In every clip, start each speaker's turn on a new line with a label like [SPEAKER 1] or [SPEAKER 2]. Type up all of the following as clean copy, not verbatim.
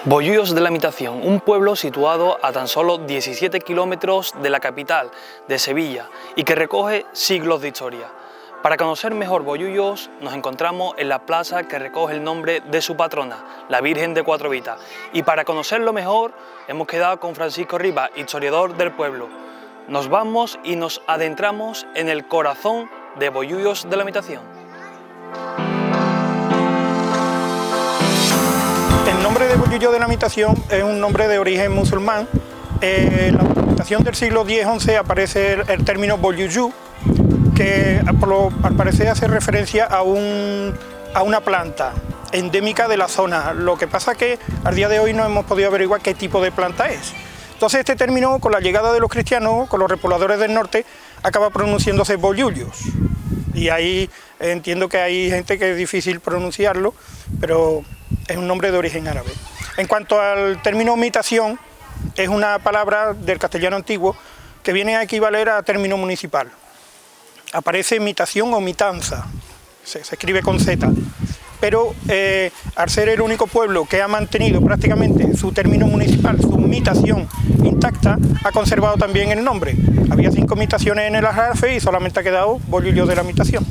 [SPEAKER 1] Bollullos de la Imitación, un pueblo situado a tan solo 17 kilómetros de la capital, de Sevilla, y que recoge siglos de historia. Para conocer mejor Bollullos, nos encontramos en la plaza que recoge el nombre de su patrona, la Virgen de Cuatro Vitas. Y para conocerlo mejor, hemos quedado con Francisco Rivas, historiador del pueblo. Nos vamos y nos adentramos en el corazón de Bollullos de la Imitación.
[SPEAKER 2] El nombre de Bollullos de la Imitación es un nombre de origen musulmán. En la documentación del siglo X-XI aparece el término Bollullu, que al parecer hace referencia a una planta endémica de la zona. Lo que pasa es que al día de hoy no hemos podido averiguar qué tipo de planta es. Entonces este término, con la llegada de los cristianos, con los repobladores del norte, acaba pronunciándose Bollullos. Y ahí entiendo que hay gente que es difícil pronunciarlo, pero es un nombre de origen árabe. En cuanto al término mitación, es una palabra del castellano antiguo que viene a equivaler a término municipal. Aparece mitación o mitanza, se escribe con Z, pero al ser el único pueblo que ha mantenido prácticamente su término municipal, su mitación intacta, ha conservado también el nombre. Había 5 mitaciones en el Aljarafe y solamente ha quedado Bollullos de la Imitación.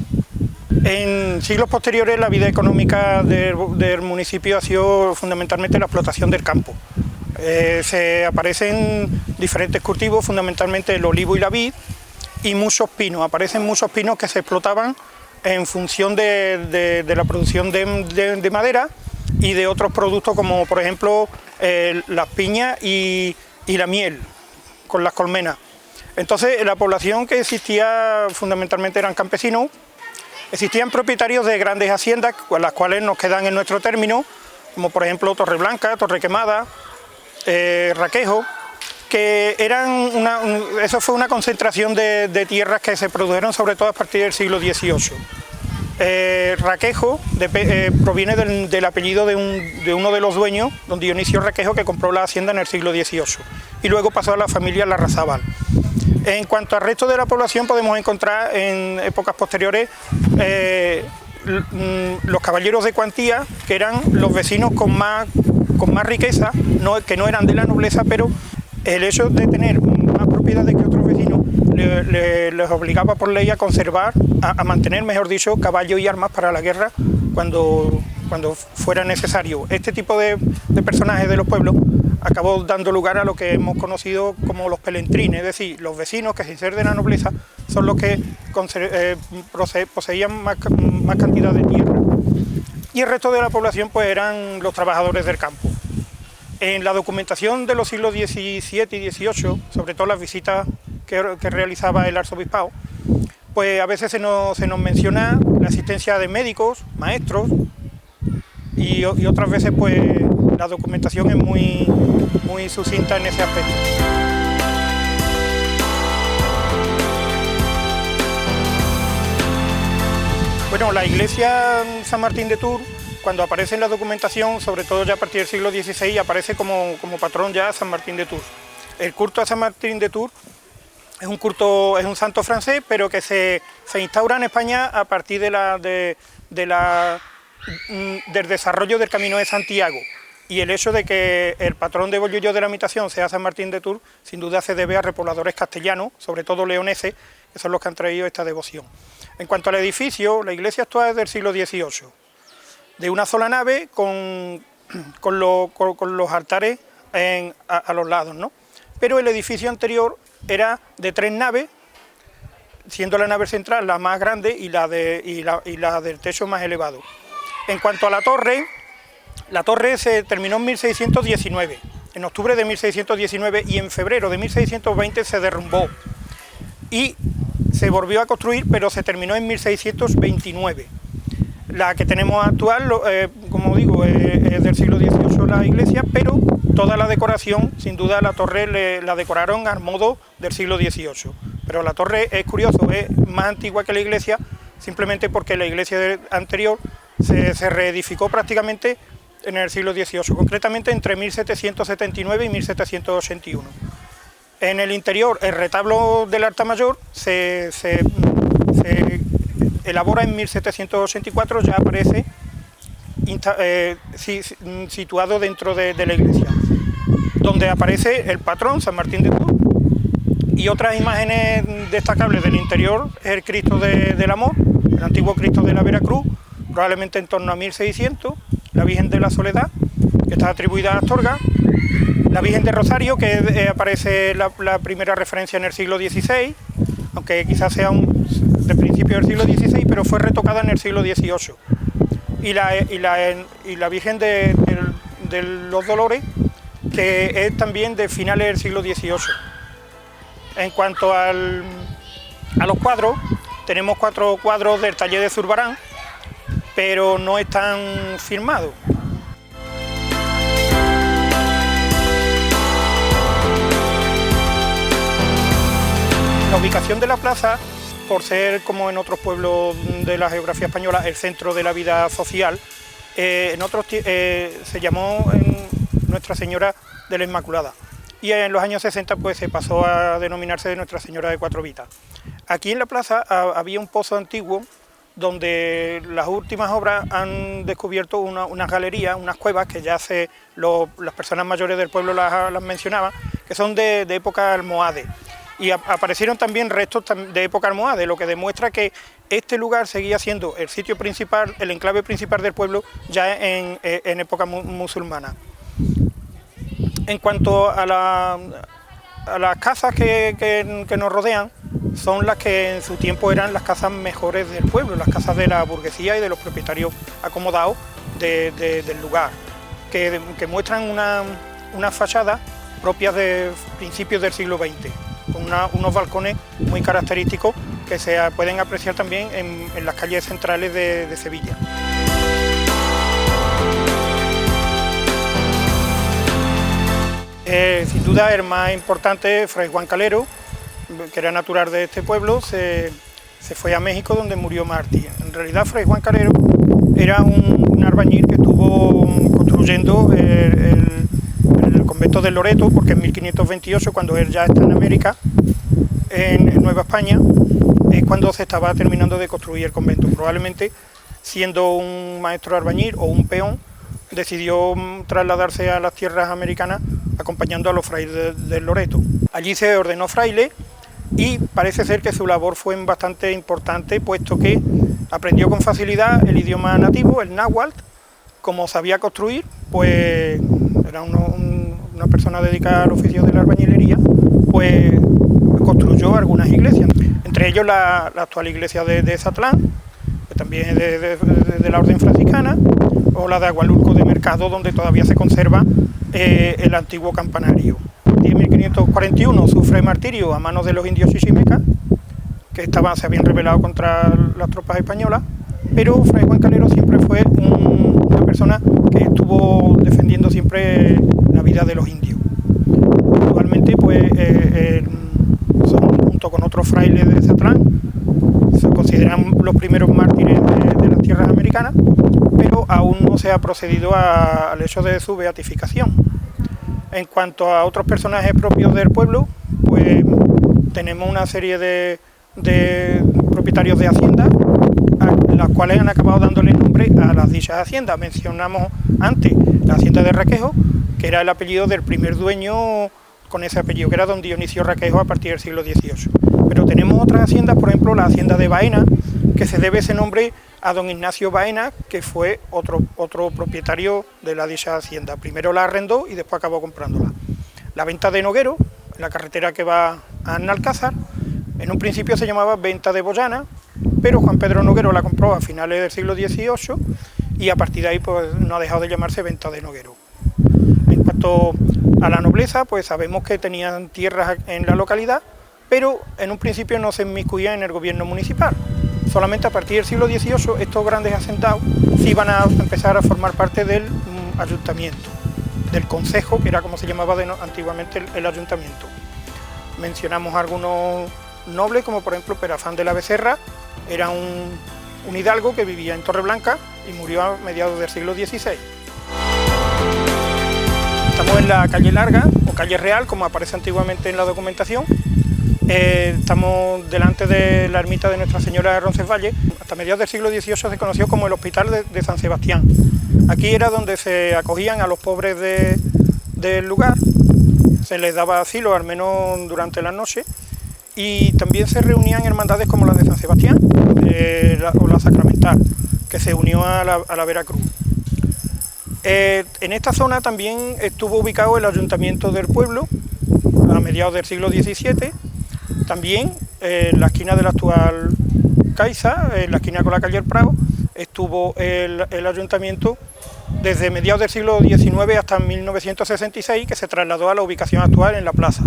[SPEAKER 2] En siglos posteriores la vida económica del municipio ha sido fundamentalmente la explotación del campo. Se aparecen diferentes cultivos, fundamentalmente el olivo y la vid, y muchos pinos. Aparecen muchos pinos que se explotaban en función de la producción de madera y de otros productos como por ejemplo las piñas y la miel con las colmenas. Entonces la población que existía fundamentalmente eran campesinos. Existían propietarios de grandes haciendas, las cuales nos quedan en nuestro término, como por ejemplo Torreblanca, Torrequemada, Raquejo, que eran eso fue una concentración de tierras que se produjeron sobre todo a partir del siglo XVIII. Raquejo proviene del apellido de uno de los dueños, don Dionisio Raquejo, que compró la hacienda en el siglo XVIII, y luego pasó a la familia Larrazábal. En cuanto al resto de la población, podemos encontrar en épocas posteriores los caballeros de cuantía, que eran los vecinos con más riqueza, que no eran de la nobleza, pero el hecho de tener más propiedades que otros vecinos les obligaba por ley a conservar, a mantener, mejor dicho, caballos y armas para la guerra cuando fuera necesario. Este tipo de personajes de los pueblos acabó dando lugar a lo que hemos conocido como los pelentrines, es decir, los vecinos que sin ser de la nobleza son los que poseían más cantidad de tierra. Y el resto de la población pues eran los trabajadores del campo. En la documentación de los siglos XVII y XVIII, sobre todo las visitas que realizaba el arzobispado, pues a veces se nos menciona la asistencia de médicos, maestros, y otras veces pues la documentación es muy sucinta en ese aspecto. Bueno, la iglesia San Martín de Tours, cuando aparece en la documentación, sobre todo ya a partir del siglo XVI, aparece como patrón ya San Martín de Tours. El culto a San Martín de Tours es un santo francés, pero que se instaura en España a partir del desarrollo del Camino de Santiago. Y el hecho de que el patrón de Bollullos de la Imitación sea San Martín de Tours, sin duda se debe a repobladores castellanos, sobre todo leoneses, que son los que han traído esta devoción. En cuanto al edificio, la iglesia actual es del siglo XVIII, de una sola nave con los altares a los lados, ¿no? Pero el edificio anterior era de 3 naves, siendo la nave central la más grande y la del techo más elevado. En cuanto a la torre se terminó en 1619, en octubre de 1619, y en febrero de 1620 se derrumbó y se volvió a construir, pero se terminó en 1629. La que tenemos actual, como digo, es del siglo XVIII la iglesia, pero toda la decoración, sin duda la torre la decoraron al modo del siglo XVIII. Pero la torre, es curioso, es más antigua que la iglesia, simplemente porque la iglesia anterior se reedificó prácticamente en el siglo XVIII, concretamente entre 1779 y 1781. En el interior, el retablo del altar mayor se elabora en 1784, ya aparece situado dentro de la iglesia, donde aparece el patrón, San Martín de Tours, y otras imágenes destacables del interior es el Cristo del Amor, el antiguo Cristo de la Veracruz, probablemente en torno a 1600, la Virgen de la Soledad, que está atribuida a Astorga, la Virgen de Rosario, que aparece la primera referencia en el siglo XVI, aunque quizás sea de principio del siglo XVI, pero fue retocada en el siglo XVIII. Y la Virgen de los Dolores, que es también de finales del siglo XVIII. En cuanto a los cuadros, tenemos 4 cuadros del taller de Zurbarán, pero no están firmados. La ubicación de la plaza, por ser, como en otros pueblos de la geografía española, el centro de la vida social, en otros se llamó Nuestra Señora de la Inmaculada. Y en los años 60 pues se pasó a denominarse de Nuestra Señora de Cuatro Vitas. Aquí en la plaza había un pozo antiguo donde las últimas obras han descubierto unas galerías, unas cuevas que ya las personas mayores del pueblo las mencionaban, que son de época almohade. Y aparecieron también restos de época almohade, lo que demuestra que este lugar seguía siendo el sitio principal, el enclave principal del pueblo ya en época musulmana. En cuanto a las casas que nos rodean, son las que en su tiempo eran las casas mejores del pueblo, las casas de la burguesía y de los propietarios acomodados del lugar, que muestran unas fachadas propias de principios del siglo XX, con unos balcones muy característicos que se pueden apreciar también en las calles centrales de Sevilla. Sin duda el más importante, Fray Juan Calero, que era natural de este pueblo, se fue a México, donde murió mártir. En realidad Fray Juan Calero era un albañil que estuvo construyendo el convento de Loreto, porque en 1528, cuando él ya está en América, en Nueva España, es cuando se estaba terminando de construir el convento. Probablemente, siendo un maestro albañil o un peón, decidió trasladarse a las tierras americanas acompañando a los frailes del Loreto. Allí se ordenó fraile y parece ser que su labor fue bastante importante, puesto que aprendió con facilidad el idioma nativo, el náhuatl. Como sabía construir, pues era una persona dedicada al oficio de la albañilería, pues construyó algunas iglesias, entre ellos la actual iglesia de Zatlán, que también es de la orden franciscana, o la de Agualulco de Mercado, donde todavía se conserva el antiguo campanario. En 1541 sufre martirio a manos de los indios chichimecas, que se habían rebelado contra las tropas españolas, pero Fray Juan Calero siempre fue una persona que estuvo defendiendo siempre la vida de los indios. Actualmente, pues, junto con otros frailes de Zatlán, se consideran los primeros mártires de las tierras americanas, pero aún no se ha procedido al hecho de su beatificación. En cuanto a otros personajes propios del pueblo, pues tenemos una serie de propietarios de haciendas, las cuales han acabado dándole nombre a las dichas haciendas. Mencionamos antes la hacienda de Raquejo, que era el apellido del primer dueño con ese apellido, que era don Dionisio Raquejo a partir del siglo XVIII. Pero tenemos otras haciendas, por ejemplo la hacienda de Baena, que se debe ese nombre a don Ignacio Baena, que fue otro propietario de la dicha hacienda. Primero la arrendó y después acabó comprándola. La venta de Noguero, en la carretera que va a Nalcázar, en un principio se llamaba Venta de Boyana, pero Juan Pedro Noguero la compró a finales del siglo XVIII y a partir de ahí pues, no ha dejado de llamarse Venta de Noguero. En cuanto a la nobleza, pues sabemos que tenían tierras en la localidad, pero en un principio no se inmiscuían en el gobierno municipal. Solamente a partir del siglo XVIII estos grandes asentados sí iban a empezar a formar parte del ayuntamiento, del concejo, que era como se llamaba antiguamente el ayuntamiento. Mencionamos algunos nobles, como por ejemplo Perafán de la Becerra, era un hidalgo que vivía en Torreblanca y murió a mediados del siglo XVI. Estamos en la calle Larga, o calle Real, como aparece antiguamente en la documentación, Estamos delante de la ermita de Nuestra Señora de Roncesvalles. Hasta mediados del siglo XVIII se conoció como el Hospital de San Sebastián. Aquí era donde se acogían a los pobres del lugar, se les daba asilo, al menos durante la noche, y también se reunían hermandades como la de San Sebastián o la Sacramental, que se unió a la Veracruz. En esta zona también estuvo ubicado el ayuntamiento del pueblo a mediados del siglo XVII. También en la esquina de la actual Caixa, en la esquina con la calle El Prado, estuvo el ayuntamiento desde mediados del siglo XIX hasta 1966, que se trasladó a la ubicación actual en la plaza.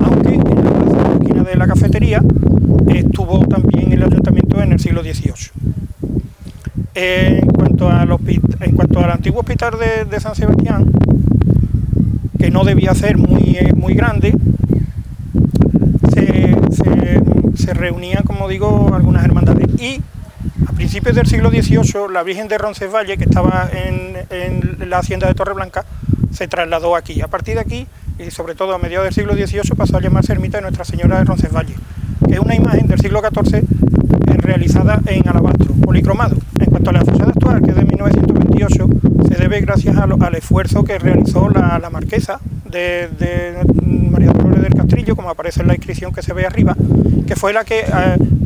[SPEAKER 2] Aunque en la plaza, en la esquina de la cafetería, estuvo también el ayuntamiento en el siglo XVIII. En cuanto al antiguo hospital de San Sebastián, que no debía ser muy grande, se reunían, como digo, algunas hermandades. Y a principios del siglo XVIII, la Virgen de Roncesvalles, que estaba en la hacienda de Torreblanca, se trasladó aquí. A partir de aquí, y sobre todo a mediados del siglo XVIII, pasó a llamarse ermita de Nuestra Señora de Roncesvalles, que es una imagen del siglo XIV realizada en alabastro policromado. En cuanto a la fachada actual, que es de 1928, se debe gracias al esfuerzo que realizó la marquesa de María Dolores del Castrillo, como aparece en la inscripción que se ve arriba, que fue la que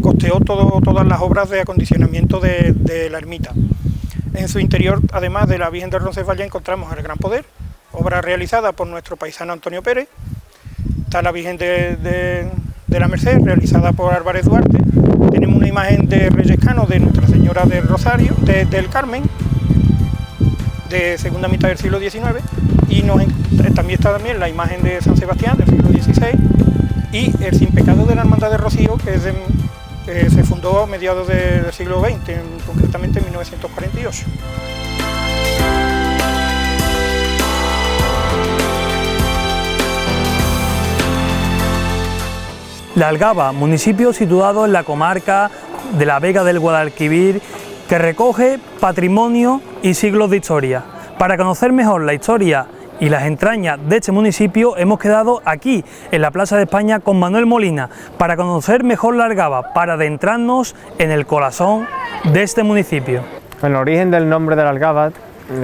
[SPEAKER 2] costeó todas las obras de acondicionamiento de la ermita. En su interior, además de la Virgen de Roncesvalles, encontramos el Gran Poder, obra realizada por nuestro paisano Antonio Pérez. Está la Virgen de la Merced, realizada por Álvarez Duarte. Tenemos una imagen de Reyes Cano de Nuestra Señora del Rosario, del Carmen, de segunda mitad del siglo XIX, y también está la imagen de San Sebastián del siglo XVI, y el Sin Pecado de la Hermandad de Rocío, que se fundó a mediados del siglo XX, concretamente en 1948.
[SPEAKER 1] La Algaba, municipio situado en la comarca de la Vega del Guadalquivir, que recoge patrimonio y siglos de historia. Para conocer mejor la historia y las entrañas de este municipio, hemos quedado aquí, en la Plaza de España, con Manuel Molina, para conocer mejor la Algaba, para adentrarnos en el corazón de este municipio.
[SPEAKER 3] El origen del nombre de la Algaba,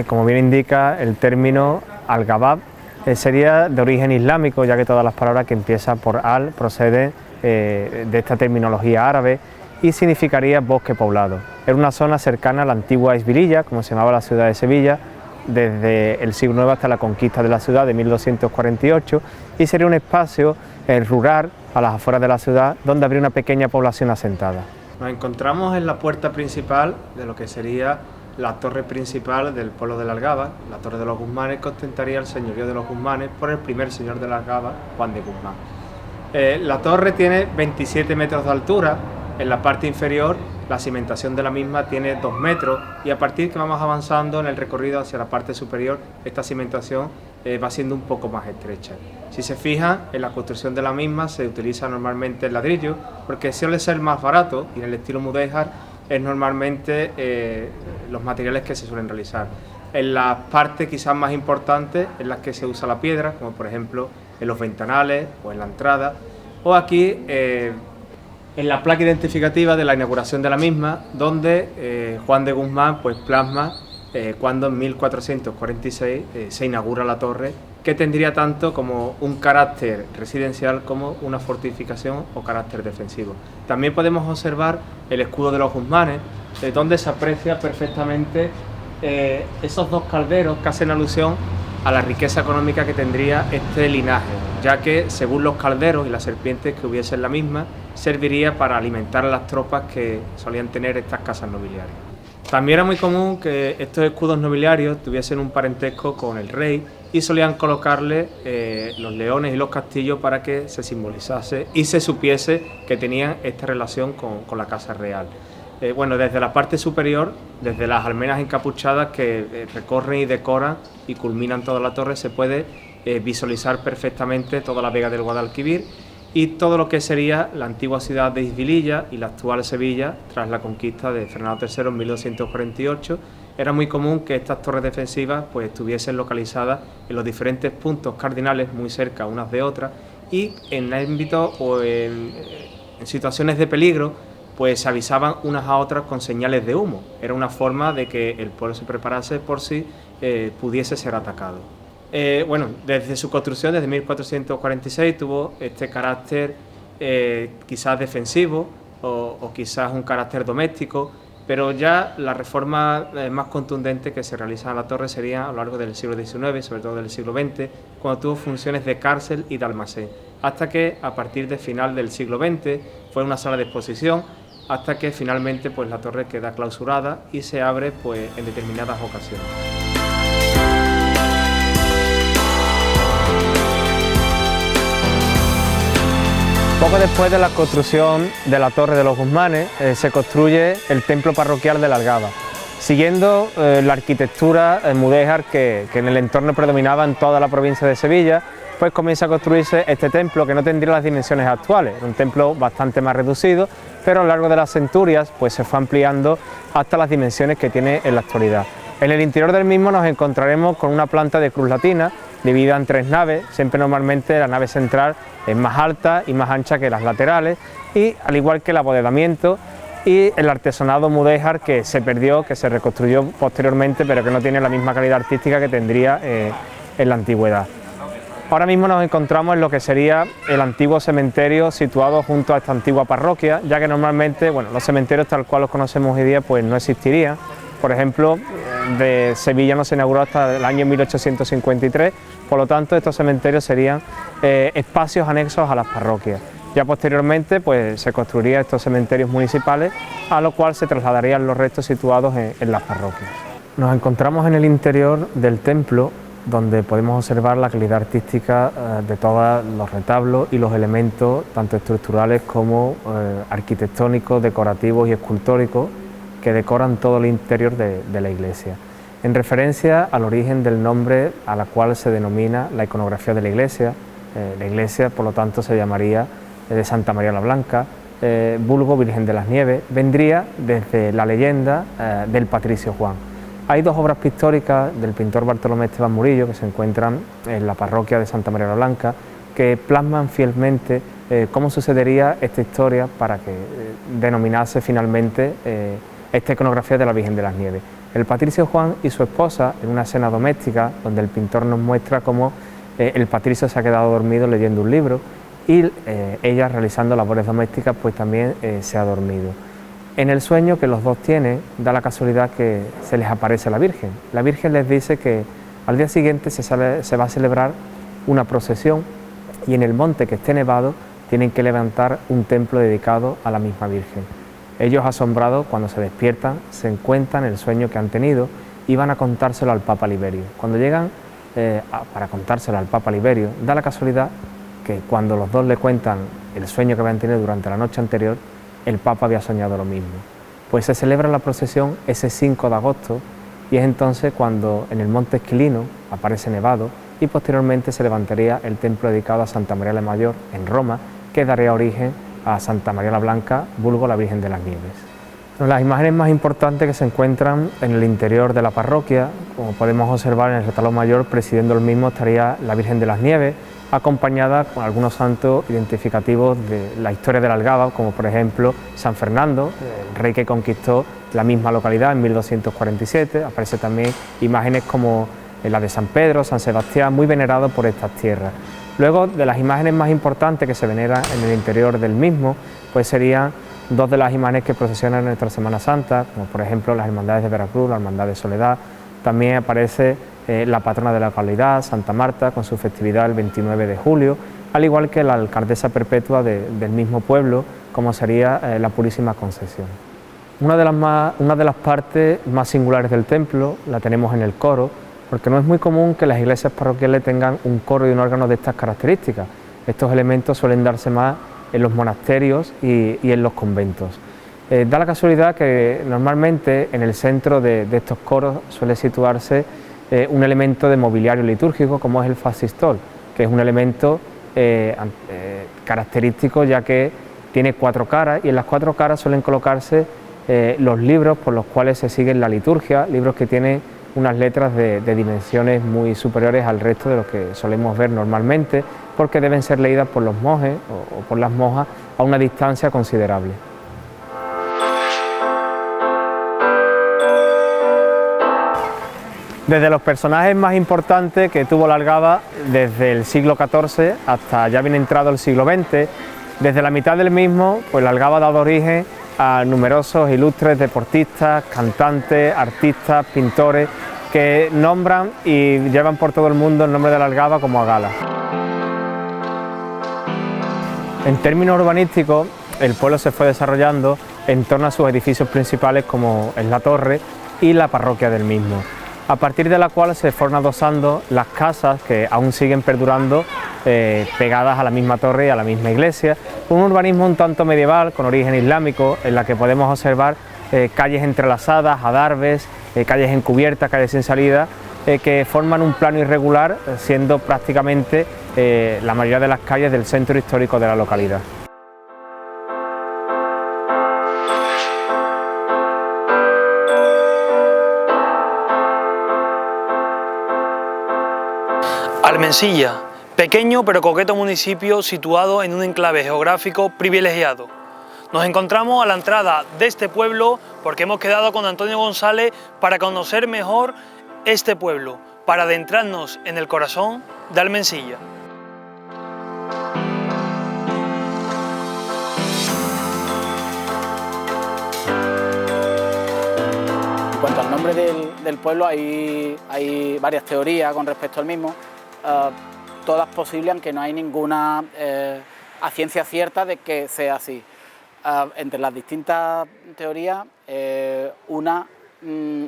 [SPEAKER 3] como bien indica el término Algabab, sería de origen islámico, ya que todas las palabras que empiezan por al proceden de esta terminología árabe y significaría bosque poblado. Era una zona cercana a la antigua Esbililla, como se llamaba la ciudad de Sevilla, desde el siglo IX hasta la conquista de la ciudad de 1248, y sería un espacio rural a las afueras de la ciudad donde habría una pequeña población asentada. Nos encontramos en la puerta principal de lo que sería la torre principal del pueblo de la Algaba, la Torre de los Guzmanes, que ostentaría el señorío de los Guzmanes por el primer señor de la Algaba, Juan de Guzmán. La torre tiene 27 metros de altura. En la parte inferior la cimentación de la misma tiene 2 metros, y a partir que vamos avanzando en el recorrido hacia la parte superior, esta cimentación va siendo un poco más estrecha. Si se fijan, en la construcción de la misma se utiliza normalmente el ladrillo, porque suele ser más barato, y en el estilo mudéjar es normalmente los materiales que se suelen realizar. En las partes quizás más importantes en las que se usa la piedra, como por ejemplo en los ventanales o en la entrada, o aquí en la placa identificativa de la inauguración de la misma, donde Juan de Guzmán pues plasma cuando en 1446 se inaugura la torre, que tendría tanto como un carácter residencial como una fortificación o carácter defensivo. También podemos observar el escudo de los Guzmanes, donde se aprecia perfectamente esos 2 calderos que hacen alusión a la riqueza económica que tendría este linaje, ya que según los calderos y las serpientes que hubiese en la misma, serviría para alimentar a las tropas que solían tener estas casas nobiliarias. También era muy común que estos escudos nobiliarios tuviesen un parentesco con el rey y solían colocarle los leones y los castillos para que se simbolizase y se supiese que tenían esta relación con la casa real. Bueno, desde la parte superior, desde las almenas encapuchadas que recorren y decoran y culminan toda la torre, se puede visualizar perfectamente toda la Vega del Guadalquivir y todo lo que sería la antigua ciudad de Isbililla y la actual Sevilla tras la conquista de Fernando III en 1248. Era muy común que estas torres defensivas pues estuviesen localizadas en los diferentes puntos cardinales muy cerca unas de otras, y en ámbitos o en situaciones de peligro pues se avisaban unas a otras con señales de humo. Era una forma de que el pueblo se preparase por si pudiese ser atacado. Bueno, desde su construcción, desde 1446, tuvo este carácter quizás defensivo o quizás un carácter doméstico, pero ya la reforma más contundente que se realiza a la torre sería a lo largo del siglo XIX, sobre todo del siglo XX, cuando tuvo funciones de cárcel y de almacén, hasta que a partir del final del siglo XX fue una sala de exposición, hasta que finalmente pues la torre queda clausurada y se abre pues en determinadas ocasiones. Poco después de la construcción de la Torre de los Guzmanes, se construye el templo parroquial de la Algaba, siguiendo la arquitectura mudéjar que en el entorno predominaba en toda la provincia de Sevilla. Pues comienza a construirse este templo, que no tendría las dimensiones actuales, un templo bastante más reducido, pero a lo largo de las centurias pues se fue ampliando hasta las dimensiones que tiene en la actualidad. En el interior del mismo nos encontraremos con una planta de cruz latina, dividida en 3 naves, siempre normalmente la nave central es más alta y más ancha que las laterales, y al igual que el abovedamiento y el artesonado mudéjar que se perdió, que se reconstruyó posteriormente, pero que no tiene la misma calidad artística que tendría en la antigüedad. Ahora mismo nos encontramos en lo que sería el antiguo cementerio situado junto a esta antigua parroquia, ya que normalmente los cementerios tal cual los conocemos hoy día pues no existirían. Por ejemplo, de Sevilla no se inauguró hasta el año 1853, por lo tanto estos cementerios serían espacios anexos a las parroquias. Ya posteriormente pues se construirían estos cementerios municipales, a lo cual se trasladarían los restos situados en las parroquias. Nos encontramos en el interior del templo, donde podemos observar la calidad artística de todos los retablos y los elementos, tanto estructurales como arquitectónicos, decorativos y escultóricos, que decoran todo el interior de la iglesia. En referencia al origen del nombre a la cual se denomina la iconografía de la iglesia por lo tanto se llamaría de Santa María la Blanca, vulgo Virgen de las Nieves, vendría desde la leyenda del Patricio Juan. Hay 2 obras pictóricas del pintor Bartolomé Esteban Murillo que se encuentran en la parroquia de Santa María la Blanca, que plasman fielmente cómo sucedería esta historia para que denominase finalmente esta iconografía de la Virgen de las Nieves. El Patricio Juan y su esposa, en una escena doméstica donde el pintor nos muestra cómo el patricio se ha quedado dormido leyendo un libro y ella, realizando labores domésticas, pues también se ha dormido. En el sueño que los dos tienen, da la casualidad que se les aparece la Virgen. La Virgen les dice que al día siguiente se va a celebrar una procesión y en el monte que esté nevado tienen que levantar un templo dedicado a la misma Virgen. Ellos, asombrados, cuando se despiertan, se encuentran el sueño que han tenido y van a contárselo al Papa Liberio. Cuando llegan para contárselo al Papa Liberio, da la casualidad que cuando los dos le cuentan el sueño que habían tenido durante la noche anterior, el Papa había soñado lo mismo. Pues se celebra la procesión ese 5 de agosto y es entonces cuando en el Monte Esquilino aparece nevado y posteriormente se levantaría el templo dedicado a Santa María la Mayor en Roma, que daría origen a Santa María la Blanca, vulgo la Virgen de las Nieves. Las imágenes más importantes que se encuentran en el interior de la parroquia, como podemos observar en el retablo mayor, presidiendo el mismo estaría la Virgen de las Nieves, acompañada con algunos santos identificativos de la historia de la Algaba, como por ejemplo San Fernando, el rey que conquistó la misma localidad en 1247. Aparece también imágenes como la de San Pedro, San Sebastián, muy venerados por estas tierras. Luego, de las imágenes más importantes que se veneran en el interior del mismo, pues serían 2 de las imágenes que procesionan en nuestra Semana Santa, como por ejemplo las Hermandades de Veracruz, la Hermandad de Soledad. También aparece la patrona de la localidad, Santa Marta, con su festividad el 29 de julio, al igual que la alcaldesa perpetua del mismo pueblo, como sería la Purísima Concepción. Una de las partes más singulares del templo la tenemos en el coro, porque no es muy común que las iglesias parroquiales tengan un coro y un órgano de estas características. Estos elementos suelen darse más en los monasterios y en los conventos. Da la casualidad que normalmente en el centro de estos coros suele situarse un elemento de mobiliario litúrgico como es el fascistol, que es un elemento característico ya que tiene 4 caras y en las 4 caras suelen colocarse los libros por los cuales se sigue la liturgia, libros que tienen unas letras de dimensiones muy superiores al resto de lo que solemos ver normalmente. porque deben ser leídas por los monjes o por las monjas a una distancia considerable. Desde los personajes más importantes que tuvo la Algaba desde el siglo XIV hasta ya bien entrado el siglo XX, desde la mitad del mismo, pues la Algaba ha dado origen a numerosos ilustres deportistas, cantantes, artistas, pintores, que nombran y llevan por todo el mundo el nombre de la Algaba como Agala. En términos urbanísticos, el pueblo se fue desarrollando en torno a sus edificios principales como es la torre y la parroquia del mismo, a partir de la cual se fueron adosando las casas que aún siguen perdurando pegadas a la misma torre y a la misma iglesia, un urbanismo un tanto medieval con origen islámico en la que podemos observar calles entrelazadas, adarves, calles encubiertas, calles sin salida, que forman un plano irregular, siendo prácticamente la mayoría de las calles del centro histórico de la localidad.
[SPEAKER 1] Almensilla, pequeño pero coqueto municipio situado en un enclave geográfico privilegiado. Nos encontramos a la entrada de este pueblo porque hemos quedado con Antonio González para conocer mejor este pueblo, para adentrarnos en el corazón de Almensilla.
[SPEAKER 4] En cuanto al nombre del pueblo, hay varias teorías con respecto al mismo, todas posibles, aunque no hay ninguna a ciencia cierta de que sea así. Entre las distintas teorías, una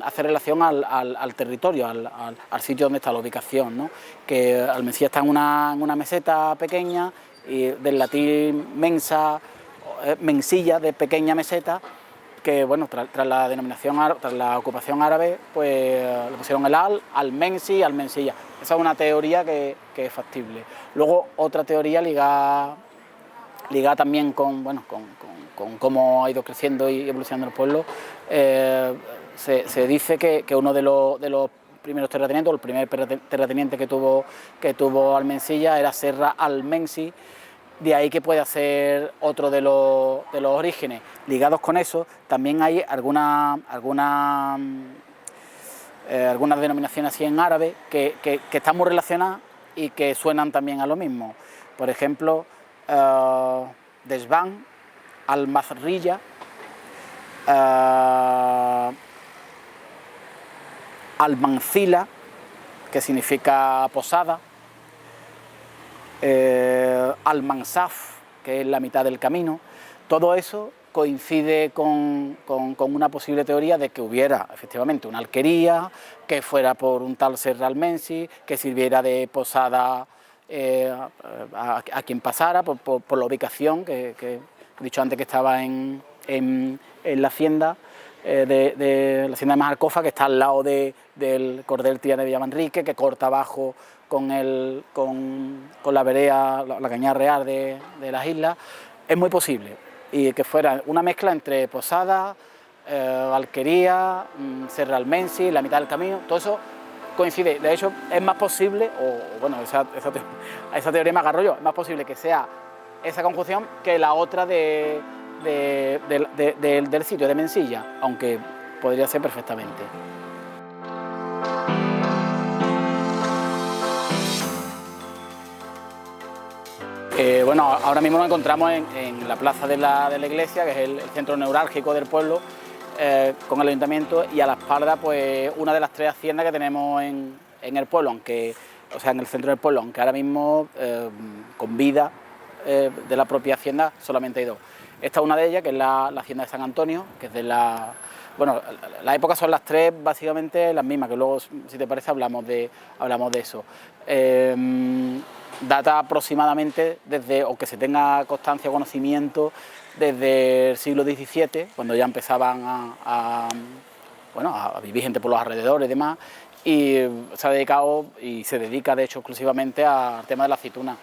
[SPEAKER 4] hace relación al territorio, al sitio donde está la ubicación, ¿no? Que Almensilla está en una meseta pequeña, y del latín mensa, mensilla, de pequeña meseta, que bueno, tras la denominación, tras la ocupación árabe, pues le pusieron el Almensi, Almensilla. Esa es una teoría que es factible. Luego otra teoría ligada también con cómo ha ido creciendo y evolucionando el pueblo, se dice que uno de los primeros terratenientes, o el primer terrateniente que tuvo Almensilla era Serra Almensi. De ahí que puede ser otro de los orígenes. Ligados con eso, también hay algunas denominaciones así en árabe que están muy relacionadas y que suenan también a lo mismo. Por ejemplo, Desván, Al-Mazrilla, Al-Mancila, que significa posada, Al-Mansaf, que es la mitad del camino. Todo eso coincide con una posible teoría de que hubiera efectivamente una alquería, que fuera por un tal Serra Almensi, que sirviera de posada a quien pasara, por la ubicación, que he dicho antes que estaba en la hacienda de la hacienda de Majalcofa, que está al lado del cordel Tía de Villamanrique, que corta abajo con la vereda, la cañada real de las islas. Es muy posible, y que fuera una mezcla entre posada, alquería, Serra Almensi, la mitad del camino, todo eso coincide. De hecho, es más posible, o bueno, a esa teoría me agarro yo, es más posible que sea esa conjunción que la otra del sitio de Mensilla, aunque podría ser perfectamente. Bueno, ahora mismo nos encontramos en la plaza de la iglesia, que es el centro neurálgico del pueblo, con el ayuntamiento, y a la espalda pues una de las 3 haciendas que tenemos en el pueblo, en el centro del pueblo, aunque ahora mismo con vida de la propia hacienda solamente hay 2. Esta es una de ellas, que es la hacienda de San Antonio, que es de la... Bueno, las épocas son las 3 básicamente las mismas, que luego, si te parece, hablamos de eso. Data aproximadamente desde, o que se tenga constancia o conocimiento, desde el siglo XVII, cuando ya empezaban a vivir gente por los alrededores y demás, y se ha dedicado y se dedica de hecho exclusivamente al tema de la aceituna,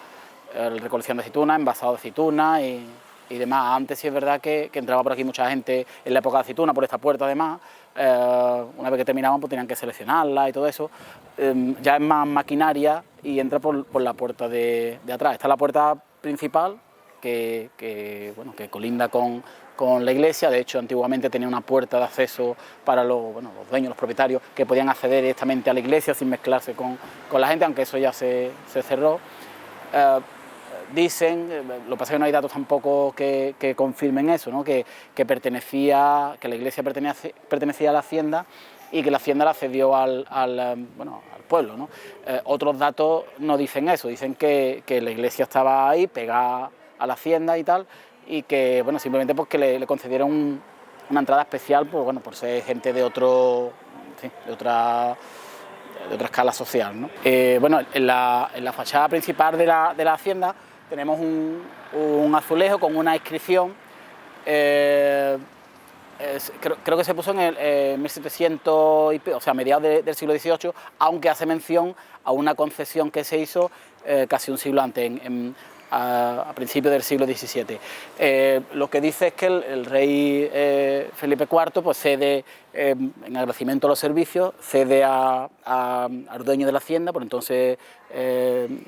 [SPEAKER 4] recolección de aceituna, envasado de aceituna y y demás. Antes sí es verdad que entraba por aquí mucha gente en la época de aceituna, por esta puerta además. Una vez que terminaban pues tenían que seleccionarla y todo eso. Ya es más maquinaria y entra por la puerta de atrás. Está la puerta principal bueno, que colinda con la iglesia. De hecho, antiguamente tenía una puerta de acceso para los dueños, los propietarios, que podían acceder directamente a la iglesia sin mezclarse con la gente, aunque eso ya se cerró. Dicen, lo que pasa es que no hay datos tampoco que confirmen eso, ¿no? que la iglesia pertenecía a la hacienda y que la hacienda la cedió al pueblo, ¿no? Otros datos no dicen eso, dicen que la iglesia estaba ahí pegada a la hacienda y tal, y que bueno, simplemente pues que le concedieron una entrada especial por ser gente de otra escala social, ¿no? Bueno, en la fachada principal de la hacienda tenemos un azulejo con una inscripción, creo que se puso en el 1700, o sea, a mediados del siglo XVIII, aunque hace mención a una concesión que se hizo casi un siglo antes, a principios del siglo XVII. Lo que dice es que el rey Felipe IV pues cede, en agradecimiento a los servicios, cede al dueño de la hacienda, por entonces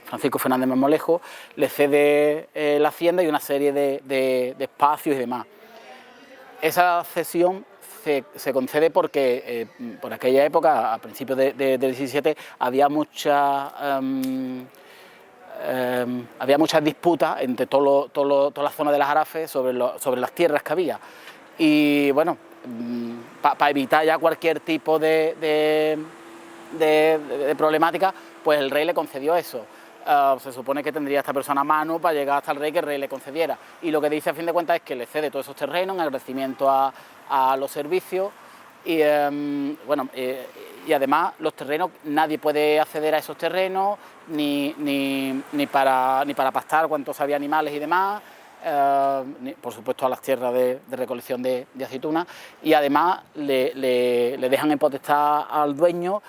[SPEAKER 4] Francisco Fernández Marmolejo, le cede la hacienda y una serie de espacios y demás. Esa cesión se concede porque por aquella época, a principios del XVII, había muchas disputas entre toda la zona de las Jarafes sobre las tierras que había. Y bueno, para evitar ya cualquier tipo de problemática, pues el rey le concedió eso. Se supone que tendría esta persona a mano para llegar hasta el rey, que el rey le concediera. Y lo que dice a fin de cuentas es que le cede todos esos terrenos en agradecimiento a los servicios. Y además los terrenos, nadie puede acceder a esos terrenos ni para pastar cuantos había animales y demás, por supuesto a las tierras de recolección de aceitunas, y además le dejan en potestad al dueño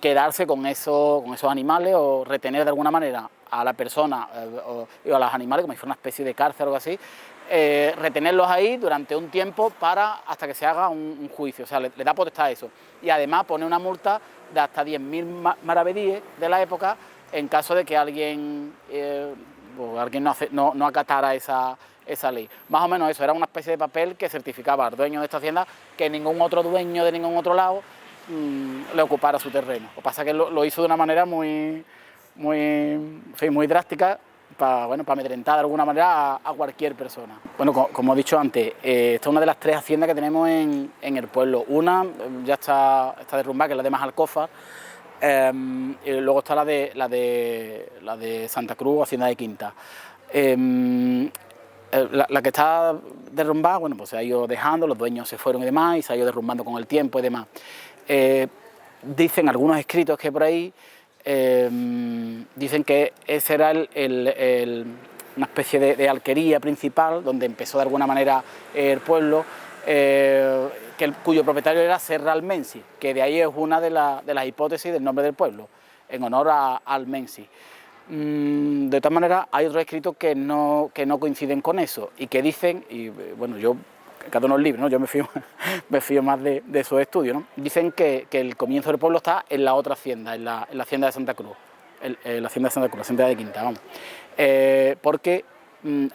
[SPEAKER 4] quedarse con esos animales o retener de alguna manera a la persona o a los animales, como si fuera una especie de cárcel o algo así. Retenerlos ahí durante un tiempo hasta que se haga un juicio, o sea, le da potestad a eso. Y además pone una multa de hasta 10.000 maravedíes de la época en caso de que alguien no acatara esa ley. Más o menos eso, era una especie de papel que certificaba al dueño de esta hacienda que ningún otro dueño de ningún otro lado le ocupara su terreno. Lo que pasa es que lo hizo de una manera muy drástica, para amedrentar de alguna manera a cualquier persona. Bueno, como he dicho antes, esta es una de las 3 haciendas que tenemos en el pueblo. Una ya está derrumbada, que es la de Majalcófar, y luego está la de Santa Cruz, Hacienda de Quinta. La que está derrumbada, bueno, pues se ha ido dejando, los dueños se fueron y demás, y se ha ido derrumbando con el tiempo y demás. Dicen algunos escritos que por ahí dicen que ese era una especie de alquería principal donde empezó de alguna manera el pueblo, cuyo propietario era Serra Almensi, que de ahí es una de las hipótesis del nombre del pueblo, en honor a Almensi. De todas maneras, hay otros escritos que no coinciden con eso y que dicen, y bueno, yo cada uno es libre, ¿no? Yo me fío más de esos estudios, ¿no? Dicen que el comienzo del pueblo está en la otra hacienda, en la hacienda de Santa Cruz, la hacienda de Santa Cruz, la hacienda de Quinta, vamos. Porque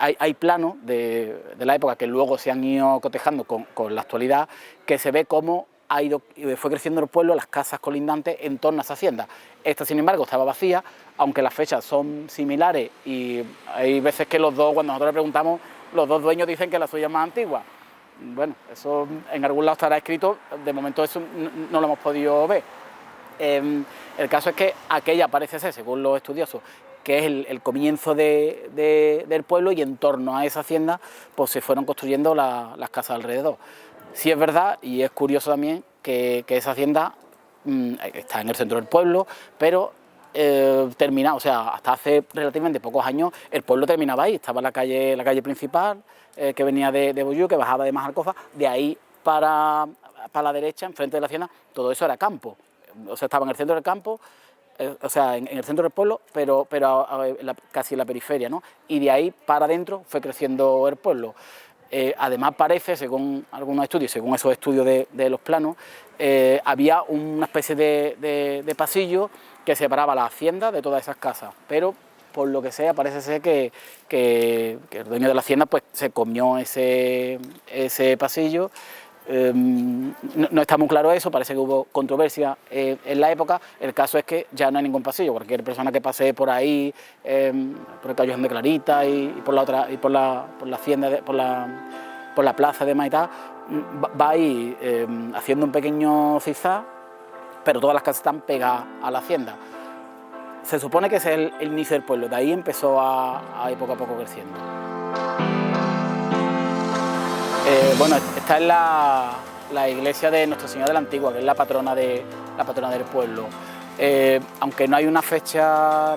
[SPEAKER 4] hay planos de la época que luego se han ido cotejando con la actualidad, que se ve cómo fue creciendo el pueblo, las casas colindantes en torno a esa hacienda. Esta, sin embargo, estaba vacía, aunque las fechas son similares y hay veces que cuando nosotros le preguntamos, los dos dueños dicen que la suya es más antigua. Bueno, eso en algún lado estará escrito, de momento eso no lo hemos podido ver. El caso es que aquella parece ser, según los estudiosos, que es el comienzo del pueblo, y en torno a esa hacienda pues se fueron construyendo las casas alrededor. Sí es verdad, y es curioso también, que esa hacienda está en el centro del pueblo, pero terminaba, o sea, hasta hace relativamente pocos años el pueblo terminaba ahí, estaba la calle principal, que venía de Bollú, que bajaba de Majalcófar, de ahí para la derecha, enfrente de la hacienda, todo eso era campo, o sea, estaba en el centro del campo, o sea, en el centro del pueblo, pero casi en la periferia, ¿no? Y de ahí para adentro fue creciendo el pueblo. Además parece, según algunos estudios, según esos estudios de los planos, había una especie de pasillo que separaba la hacienda de todas esas casas, pero por lo que sea parece ser que el dueño de la hacienda pues se comió ese pasillo. No está muy claro eso, parece que hubo controversia en la época. El caso es que ya no hay ningún pasillo, cualquier persona que pase por ahí, por el Callejón de Clarita y por la otra, y por la hacienda, por la plaza de Maitá, va ahí haciendo un pequeño zigzag, pero todas las casas están pegadas a la hacienda. Se supone que ese es el inicio del pueblo, de ahí empezó a ir poco a poco creciendo. Bueno, esta es la iglesia de Nuestra Señora de la Antigua, que es la patrona del pueblo. Aunque no hay una fecha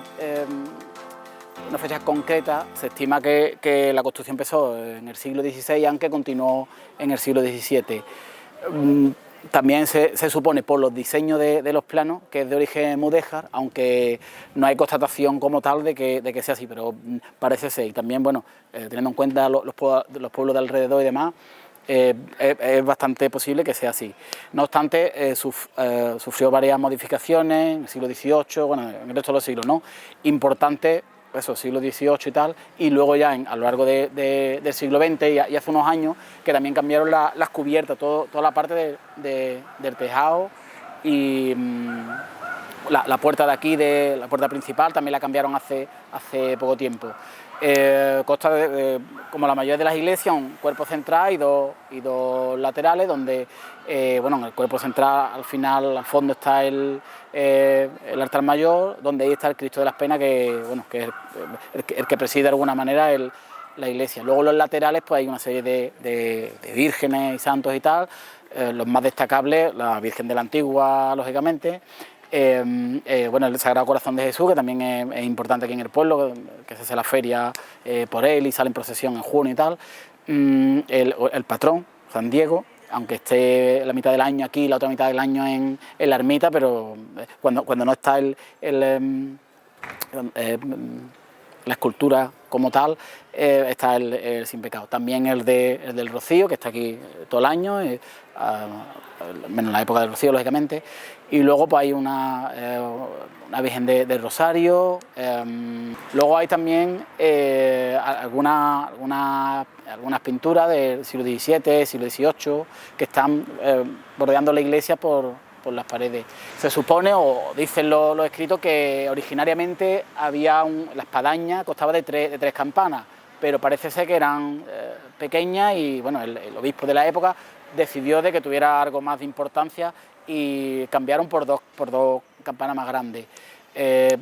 [SPEAKER 4] concreta, se estima que la construcción empezó en el siglo XVI, aunque continuó en el siglo XVII. También se supone por los diseños de los planos que es de origen mudéjar, aunque no hay constatación como tal de que sea así, pero parece ser. Y también, bueno, teniendo en cuenta los pueblos de alrededor y demás, es bastante posible que sea así. No obstante, sufrió varias modificaciones en el siglo XVIII, bueno, en el resto de los siglos, ¿no? Importantes, eso, siglo XVIII y tal, y luego ya a lo largo del siglo XX y hace unos años que también cambiaron las cubiertas, toda la parte del tejado y la puerta de aquí, la puerta principal, también la cambiaron hace poco tiempo. Consta como la mayoría de las iglesias, un cuerpo central y dos laterales, donde bueno, en el cuerpo central al final, al fondo está el altar mayor, donde ahí está el Cristo de las Penas, que es el que preside de alguna manera la iglesia. Luego los laterales pues hay una serie de vírgenes y santos y tal, los más destacables, la Virgen de la Antigua, lógicamente. Bueno, el Sagrado Corazón de Jesús, que también es importante aquí en el pueblo, que se hace la feria por él y sale en procesión en junio y tal. El patrón, San Diego, aunque esté la mitad del año aquí y la otra mitad del año en la ermita, pero cuando no está la escultura como tal, está el sin pecado. También el del Rocío, que está aquí todo el año, menos en la época del Rocío, lógicamente. Y luego pues hay una Virgen del Rosario. Luego hay también algunas pinturas del siglo XVII, siglo XVIII, que están bordeando la iglesia por las paredes. Se supone, o dicen los escritos, que originariamente había la espadaña constaba de tres campanas, pero parece ser que eran pequeñas y bueno, el obispo de la época decidió de que tuviera algo más de importancia y cambiaron por dos campanas más grandes. De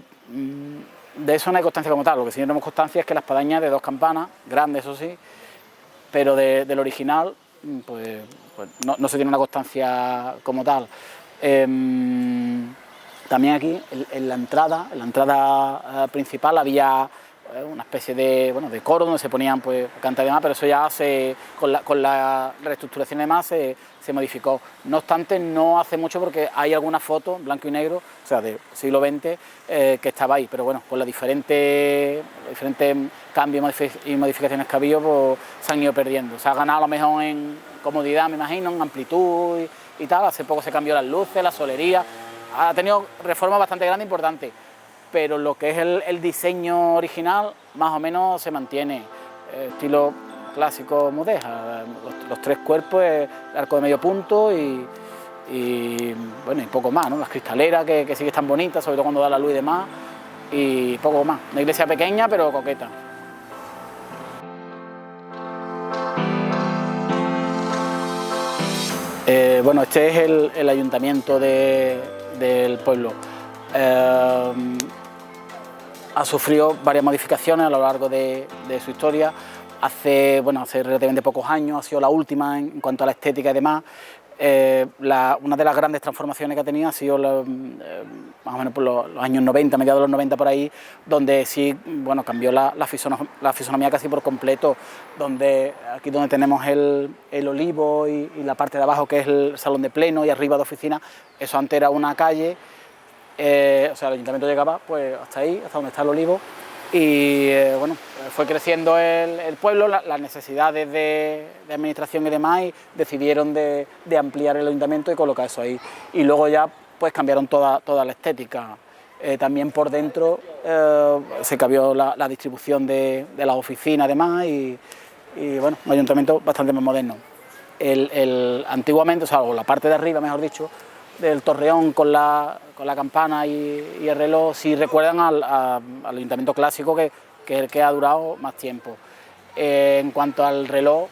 [SPEAKER 4] eso no hay constancia como tal, lo que sí tenemos constancia es que la espadaña es de 2 campanas, grandes eso sí, pero del original pues no se tiene una constancia como tal. También aquí en la entrada principal había una especie de coro donde se ponían pues cantar y demás, pero eso ya con la reestructuración y demás se modificó. No obstante, no hace mucho, porque hay alguna foto en blanco y negro, o sea, del siglo XX, que estaba ahí, pero bueno, con los diferentes cambios y modificaciones que ha habido, pues se han ido perdiendo. Se ha ganado a lo mejor en comodidad, me imagino, en amplitud y tal. Hace poco se cambió las luces, la solería, ha tenido reformas bastante grandes e importantes, pero lo que es el diseño original más o menos se mantiene, estilo clásico mudéjar, los 3 cuerpos, el arco de medio punto y bueno, y poco más, ¿no? Las cristaleras que sí que están bonitas, sobre todo cuando da la luz y demás, y poco más. Una iglesia pequeña pero coqueta. Bueno, este es el ayuntamiento del pueblo. Ha sufrido varias modificaciones a lo largo de su historia. Hace relativamente pocos años ha sido la última en cuanto a la estética y demás. Una de las grandes transformaciones que ha tenido ha sido más o menos por los años 90, mediados de los 90 por ahí, donde sí, bueno, cambió la fisonomía casi por completo, aquí donde tenemos el olivo y la parte de abajo que es el salón de pleno y arriba de oficina, eso antes era una calle o sea, el ayuntamiento llegaba pues hasta ahí, hasta donde está el olivo, y bueno, fue creciendo el pueblo, las necesidades de administración y demás, y decidieron de ampliar el ayuntamiento y colocar eso ahí. Y luego ya pues cambiaron toda la estética. También por dentro se cambió la distribución de las oficinas además, y bueno, un ayuntamiento bastante más moderno. Antiguamente, o sea, la parte de arriba, mejor dicho, del torreón con la campana y el reloj, sí recuerdan al ayuntamiento clásico, que es el que ha durado más tiempo. En cuanto al reloj,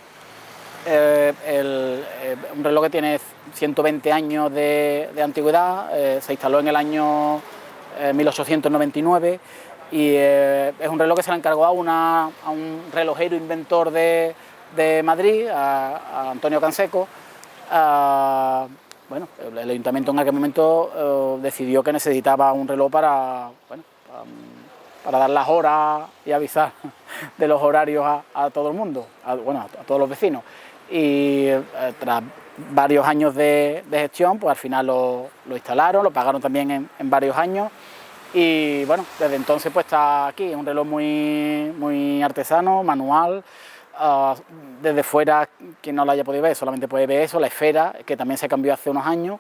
[SPEAKER 4] un reloj que tiene 120 años de antigüedad, se instaló en el año 1899, y es un reloj que se le encargó a un relojero inventor de Madrid, a Antonio Canseco. Bueno, el ayuntamiento en aquel momento decidió que necesitaba un reloj para dar las horas y avisar de los horarios a todo el mundo, a todos los vecinos. Y tras varios años de gestión, pues al final lo instalaron, lo pagaron también en varios años, y bueno, desde entonces pues está aquí. Es un reloj muy artesano, manual. Desde fuera, quien no lo haya podido ver, solamente puede ver eso, la esfera, que también se cambió hace unos años,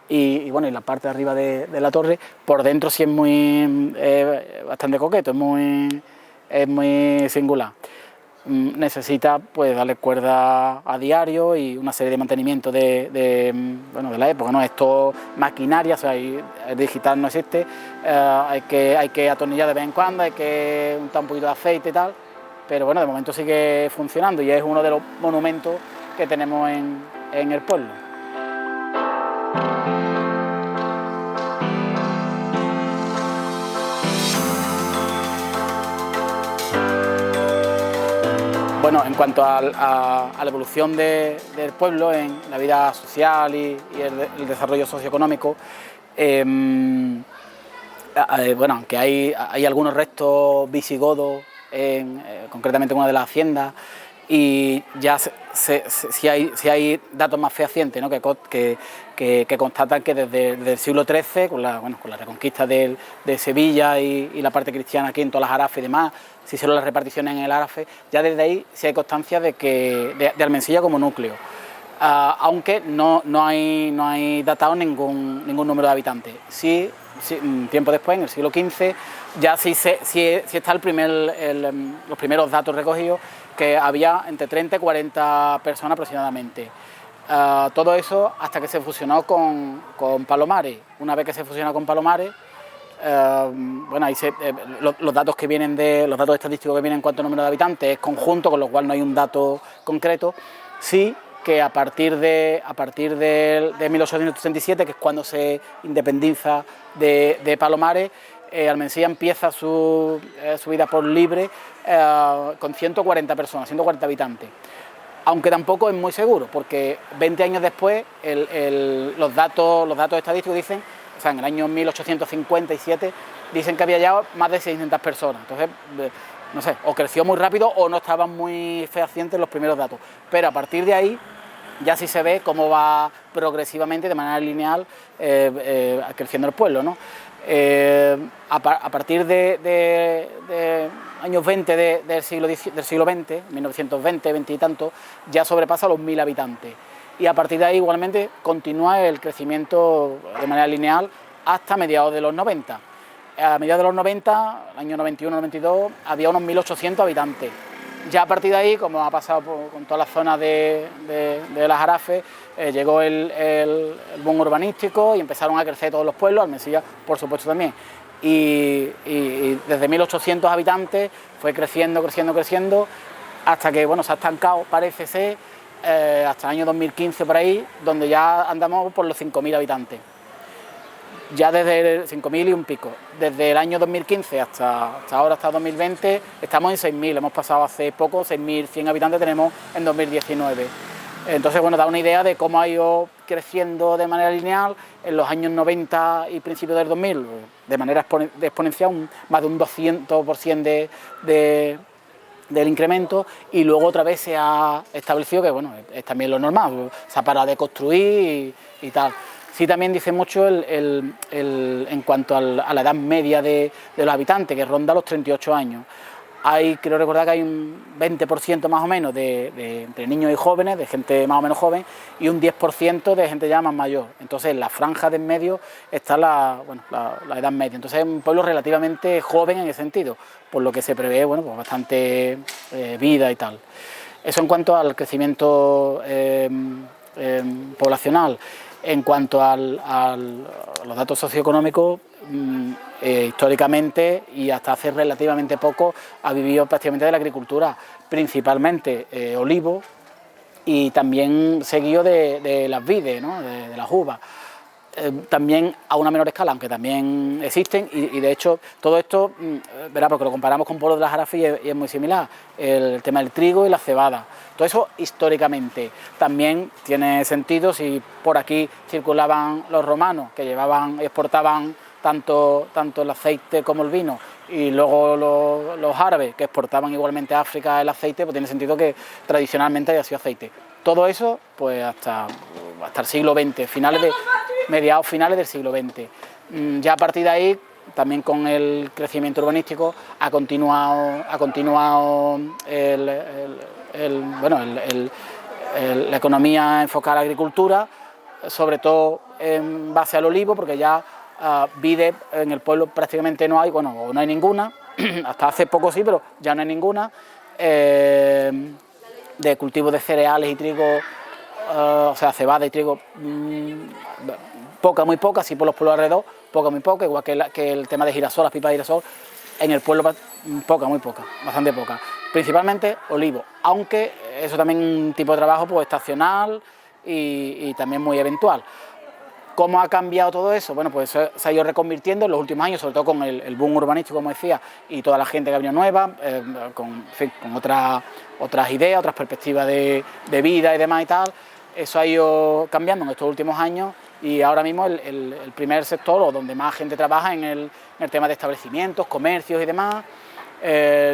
[SPEAKER 4] y bueno, y la parte de arriba de la torre. Por dentro sí es bastante coqueto, es muy singular. Necesita pues darle cuerda a diario y una serie de mantenimiento de la época, ¿no? Esto maquinaria, o sea, el digital no existe, hay que atornillar de vez en cuando, hay que untar un poquito de aceite y tal, pero bueno, de momento sigue funcionando y es uno de los monumentos que tenemos en el pueblo. Bueno, en cuanto a la evolución del pueblo en la vida social y el desarrollo socioeconómico, bueno, aunque hay algunos restos visigodos, concretamente en una de las haciendas, y ya si hay datos más fehacientes, ¿no? que constatan que desde el siglo XIII, con la reconquista de Sevilla y la parte cristiana aquí en todas las Arafes y demás, se hicieron las reparticiones en el Arafe, ya desde ahí sí hay constancia de Almensilla como núcleo, aunque no hay datado ningún número de habitantes. Sí, tiempo después, en el siglo XV, ya sí está los primeros datos recogidos, que había entre 30 y 40 personas aproximadamente. Todo eso hasta que se fusionó con Palomares. Una vez que se fusionó con Palomares, bueno, ahí los datos estadísticos que vienen en cuanto a número de habitantes es conjunto, con lo cual no hay un dato concreto. Sí que a partir de 1867, que es cuando se independiza de Palomares, Almensilla empieza su vida por libre con 140 personas, 140 habitantes. Aunque tampoco es muy seguro, porque 20 años después los datos estadísticos dicen, o sea, en el año 1857, dicen que había ya más de 600 personas. Entonces, no sé, o creció muy rápido o no estaban muy fehacientes los primeros datos. Pero a partir de ahí ya sí se ve cómo va progresivamente, de manera lineal, creciendo el pueblo, ¿no? A partir de años 20 del siglo XX, 1920, 20 y tanto, ya sobrepasa los 1000 habitantes. Y a partir de ahí igualmente continúa el crecimiento de manera lineal hasta mediados de los 90. A mediados de los 90, año 91-92, había unos 1800 habitantes. Ya a partir de ahí, como ha pasado con todas las zonas de las Arafes, llegó el boom urbanístico y empezaron a crecer todos los pueblos, Almensilla por supuesto también. Y desde 1800 habitantes fue creciendo, hasta que bueno, se ha estancado, parece ser, hasta el año 2015 por ahí, donde ya andamos por los 5000 habitantes. Ya desde 5.000 y un pico. Desde el año 2015 hasta ahora, hasta 2020, estamos en 6.000. Hemos pasado hace poco, 6.100 habitantes tenemos en 2019. Entonces, bueno, da una idea de cómo ha ido creciendo de manera lineal en los años 90 y principios del 2000, de manera exponencial, más de un 200% del incremento, y luego otra vez se ha establecido que, bueno, es también lo normal, se ha parado de construir y tal. Sí, también dice mucho en cuanto a la edad media de los habitantes, que ronda los 38 años. Creo recordar que hay un 20% más o menos entre niños y jóvenes, de gente más o menos joven, y un 10% de gente ya más mayor. Entonces, en la franja de en medio está la edad media. Entonces, es un pueblo relativamente joven en ese sentido, por lo que se prevé, bueno, pues bastante vida y tal. Eso en cuanto al crecimiento poblacional. En cuanto a los datos socioeconómicos, históricamente y hasta hace relativamente poco ha vivido prácticamente de la agricultura, principalmente olivo y también seguido de las vides, ¿no? de las uvas. También a una menor escala, aunque también existen, y de hecho todo esto, verá, porque lo comparamos con pueblos de la Jarafa y es muy similar, el tema del trigo y la cebada. Todo eso históricamente también tiene sentido si por aquí circulaban los romanos, que exportaban tanto el aceite como el vino, y luego los árabes, que exportaban igualmente a África el aceite, pues tiene sentido que tradicionalmente haya sido aceite. Todo eso, pues hasta el siglo XX, mediados finales del siglo XX. Ya a partir de ahí, también con el crecimiento urbanístico, ha continuado la economía enfocada a la agricultura, sobre todo en base al olivo, porque ya vides en el pueblo prácticamente no hay, bueno, o no hay ninguna, hasta hace poco sí, pero ya no hay ninguna, de cultivos de cereales y trigo, o sea, cebada y trigo, muy poca, sí por los pueblos alrededor, muy poca, igual que el tema de girasol, las pipas de girasol, en el pueblo muy poca, bastante poca. Principalmente olivo, aunque eso también es un tipo de trabajo pues estacional y también muy eventual. ¿Cómo ha cambiado todo eso? Bueno, pues se ha ido reconvirtiendo en los últimos años, sobre todo con el boom urbanístico, como decía, y toda la gente que ha venido nueva, con otras ideas, otras perspectivas de vida y demás y tal. Eso ha ido cambiando en estos últimos años y ahora mismo el primer sector, o donde más gente trabaja en el tema de establecimientos, comercios y demás.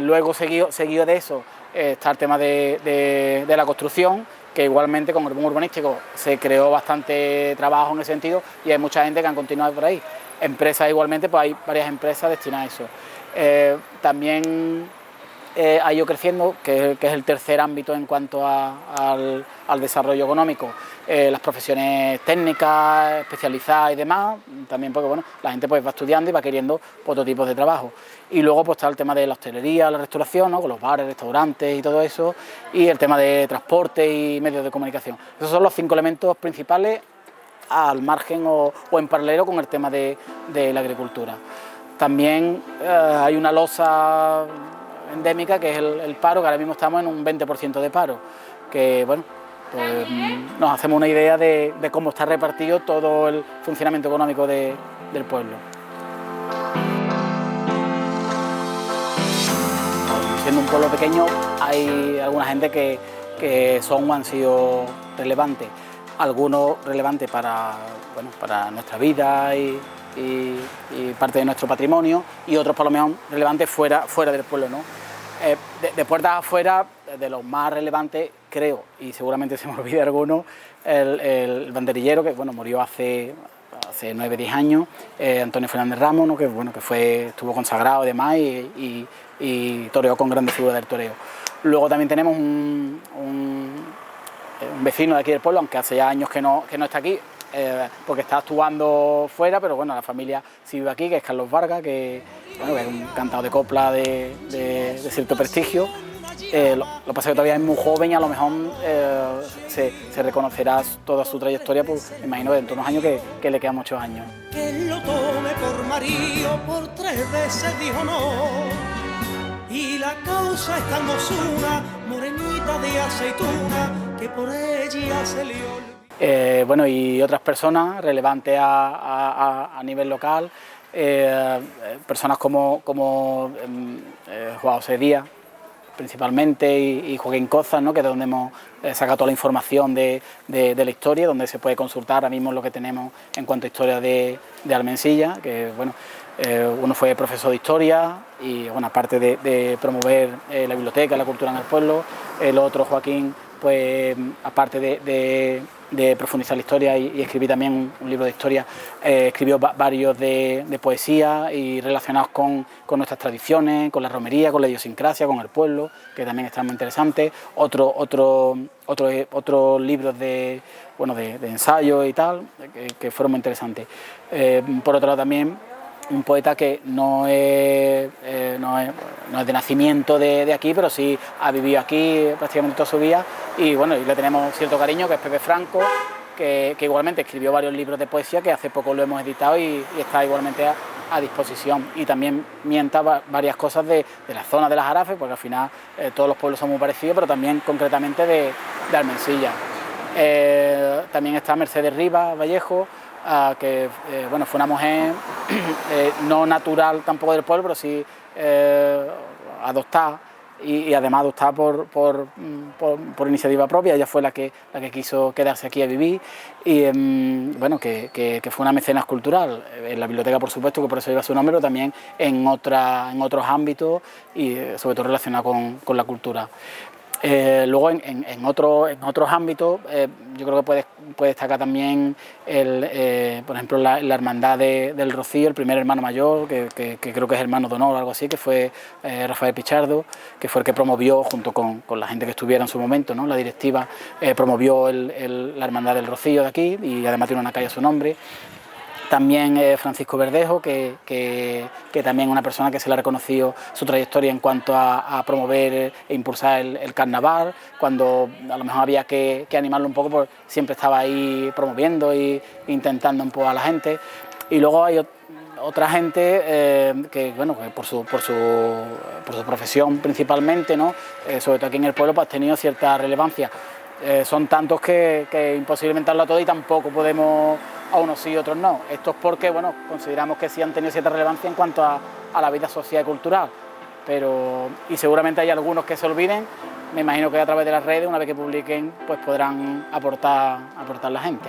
[SPEAKER 4] Luego, seguido de eso, está el tema de la construcción, que igualmente con el boom urbanístico se creó bastante trabajo en ese sentido y hay mucha gente que han continuado por ahí. Empresas igualmente, pues hay varias empresas destinadas a eso. También ha ido creciendo, que es el tercer ámbito en cuanto al desarrollo económico, las profesiones técnicas, especializadas y demás, también porque bueno, la gente pues va estudiando y va queriendo otro tipo de trabajo. Y luego pues está el tema de la hostelería, la restauración, ¿no? Con los bares, restaurantes y todo eso, y el tema de transporte y medios de comunicación. Esos son los 5 elementos principales al margen o en paralelo con el tema de la agricultura. También hay una losa endémica que es el paro, que ahora mismo estamos en un 20% de paro, que bueno, pues nos hacemos una idea de cómo está repartido todo el funcionamiento económico del pueblo. Siendo un pueblo pequeño, hay alguna gente que son o han sido relevantes, algunos relevantes para nuestra vida y parte de nuestro patrimonio, y otros por lo menos relevantes fuera del pueblo, ¿no? De puertas afuera, de los más relevantes, creo, y seguramente se me olvide alguno, el banderillero, que bueno, murió hace 9-10 años, Antonio Fernández Ramos, ¿no? que estuvo consagrado y demás, y toreó con grandes figuras del toreo. Luego también tenemos un vecino de aquí del pueblo, aunque hace ya años que no está aquí, porque está actuando fuera, pero bueno, la familia sí vive aquí, que es Carlos Vargas, que es un cantador de copla de cierto prestigio. Lo que pasa es que todavía es muy joven y a lo mejor se reconocerá toda su trayectoria, pues me imagino dentro de unos años que le quedan muchos años.
[SPEAKER 5] Que lo tome por marido, por 3 veces dijo no, y la causa es tan osuna, morenita de aceituna, que por ella se le olvidó.
[SPEAKER 4] Bueno, y otras personas relevantes a nivel local, personas como Juan José Díaz, principalmente, y Joaquín Cozas, ¿no? Que es donde hemos sacado toda la información de la historia, donde se puede consultar ahora mismo lo que tenemos en cuanto a historia de Almensilla, que bueno, uno fue profesor de historia y bueno, aparte de promover la biblioteca, la cultura en el pueblo, el otro, Joaquín, pues aparte de de profundizar la historia y escribí también un libro de historia. Escribió varios de poesía y relacionados con nuestras tradiciones, con la romería, con la idiosincrasia, con el pueblo, que también está muy interesante. Otros libros de ensayo y tal, que fueron muy interesantes. Por otro lado también, un poeta que no es de nacimiento de aquí, pero sí ha vivido aquí prácticamente toda su vida, y bueno, y le tenemos cierto cariño, que es Pepe Franco, que igualmente escribió varios libros de poesía, que hace poco lo hemos editado y está igualmente a disposición, y también mienta varias cosas de la zona de las Jarafes, porque al final todos los pueblos son muy parecidos, pero también concretamente de Almensilla. También está Mercedes Rivas Vallejo, que bueno, fue una mujer no natural tampoco del pueblo, pero sí adoptada, y además adoptada por iniciativa propia. Ella fue la que quiso quedarse aquí a vivir, y bueno, que fue una mecenas cultural en la biblioteca, por supuesto, que por eso lleva su nombre, pero también en otros ámbitos, y sobre todo relacionado con la cultura. Luego en otros ámbitos, yo creo que puede destacar también por ejemplo la Hermandad del Rocío, el primer hermano mayor, que creo que es hermano de honor o algo así, que fue Rafael Pichardo, que fue el que promovió, junto con la gente que estuviera en su momento, ¿no?, la directiva, promovió la Hermandad del Rocío de aquí, y además tiene una calle a su nombre. También Francisco Verdejo, que también es una persona que se le ha reconocido su trayectoria en cuanto a promover e impulsar el carnaval. Cuando a lo mejor había que animarlo un poco, pues siempre estaba ahí promoviendo e intentando empujar a la gente. Y luego hay otra gente que, bueno, que por su profesión principalmente, ¿no?, sobre todo aquí en el pueblo, pues ha tenido cierta relevancia. Son tantos que es imposible inventarlo todo, y tampoco podemos a unos sí y otros no. Esto es porque, bueno, consideramos que sí han tenido cierta relevancia en cuanto a la vida social y cultural, y seguramente hay algunos que se olviden. Me imagino que a través de las redes, una vez que publiquen, pues podrán aportar la gente.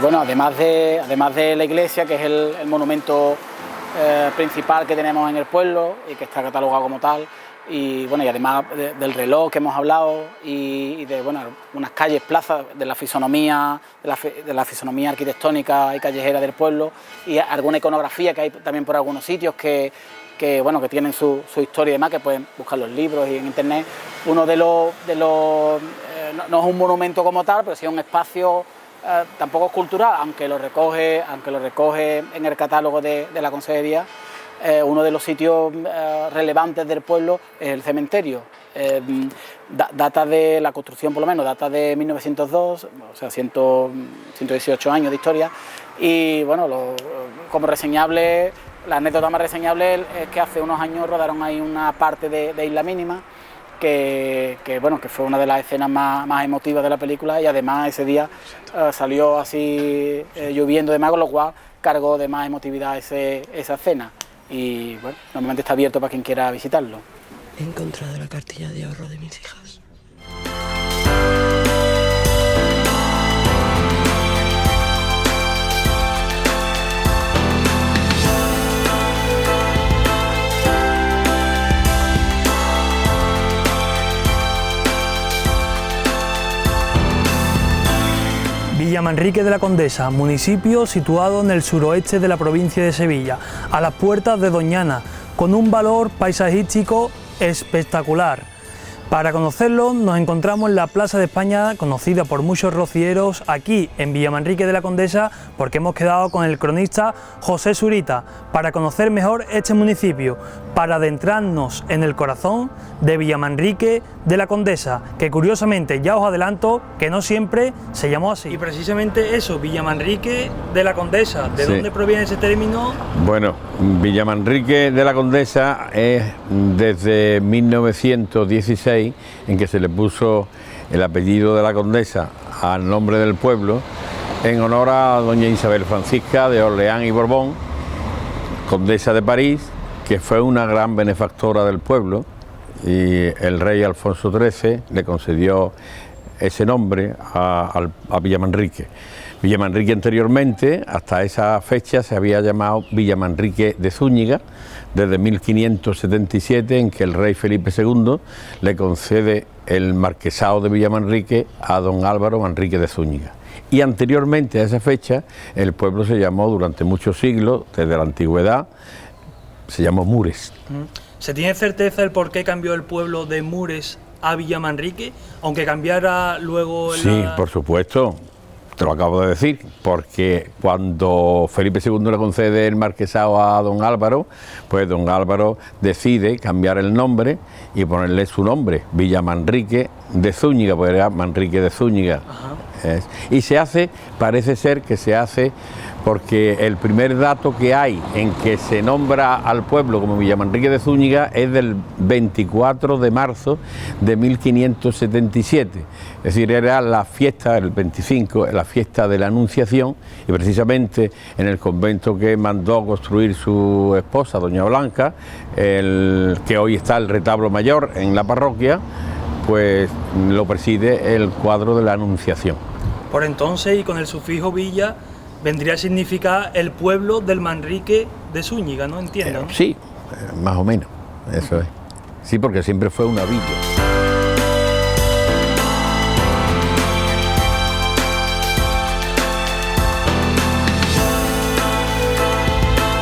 [SPEAKER 4] Bueno, además de la iglesia, que es el monumento principal que tenemos en el pueblo y que está catalogado como tal, y bueno, y además del reloj que hemos hablado, y de, bueno, unas calles, plazas, de la fisonomía arquitectónica y callejera del pueblo, y alguna iconografía que hay también por algunos sitios que tienen su historia y demás, que pueden buscar los libros y en internet. Uno de los no es un monumento como tal, pero sí es un espacio tampoco es cultural, aunque lo recoge en el catálogo de la consejería. Uno de los sitios relevantes del pueblo es el cementerio. Data de la construcción, por lo menos, data de 1902, o sea, 118 años de historia. Y bueno, como reseñable, la anécdota más reseñable es que hace unos años rodaron ahí una parte de Isla Mínima, que fue una de las escenas más emotivas de la película, y además ese día salió así lloviendo de más, con lo cual cargó de más emotividad esa escena, y bueno, normalmente está abierto para quien quiera visitarlo.
[SPEAKER 6] He encontrado la cartilla de ahorro de mis hijas.
[SPEAKER 1] Villamanrique de la Condesa, municipio situado en el suroeste de la provincia de Sevilla, a las puertas de Doñana, con un valor paisajístico espectacular. Para conocerlo nos encontramos en la Plaza de España, conocida por muchos rocieros, aquí en Villamanrique de la Condesa, porque hemos quedado con el cronista José Zurita para conocer mejor este municipio, para adentrarnos en el corazón de Villamanrique de la Condesa, que curiosamente ya os adelanto que no siempre se llamó así. Y precisamente eso, Villamanrique de la Condesa, ¿de dónde proviene ese término?
[SPEAKER 7] Bueno, Villamanrique de la Condesa es desde 1916, en que se le puso el apellido de la Condesa al nombre del pueblo, en honor a doña Isabel Francisca de Orleans y Borbón, condesa de París, que fue una gran benefactora del pueblo, y el rey Alfonso XIII le concedió ese nombre a Villamanrique. Villamanrique anteriormente, hasta esa fecha, se había llamado Villamanrique de Zúñiga, desde 1577, en que el rey Felipe II le concede el marquesado de Villamanrique a don Álvaro Manrique de Zúñiga. Y anteriormente a esa fecha, el pueblo se llamó durante muchos siglos, desde la antigüedad, se llamó Mures.
[SPEAKER 1] ¿Se tiene certeza el por qué cambió el pueblo de Mures a Villamanrique, aunque cambiara luego el...
[SPEAKER 7] Sí, por supuesto, te lo acabo de decir, porque cuando Felipe II le concede el marquesado a don Álvaro, pues don Álvaro decide cambiar el nombre y ponerle su nombre, Villamanrique de Zúñiga, porque era Manrique de Zúñiga. Y se hace, parece ser que se hace porque el primer dato que hay en que se nombra al pueblo como Villamanrique de Zúñiga es del 24 de marzo de 1577, es decir, era la fiesta, el 25, la fiesta de la Anunciación, y precisamente en el convento que mandó construir su esposa, doña Blanca, que hoy está el retablo mayor en la parroquia, pues lo preside el cuadro de la Anunciación.
[SPEAKER 1] Por entonces, y con el sufijo Villa, vendría a significar el pueblo del Manrique de Zúñiga, ¿no? Entiendo, ¿no?
[SPEAKER 7] Sí, más o menos, eso es. Sí, porque siempre fue una villa.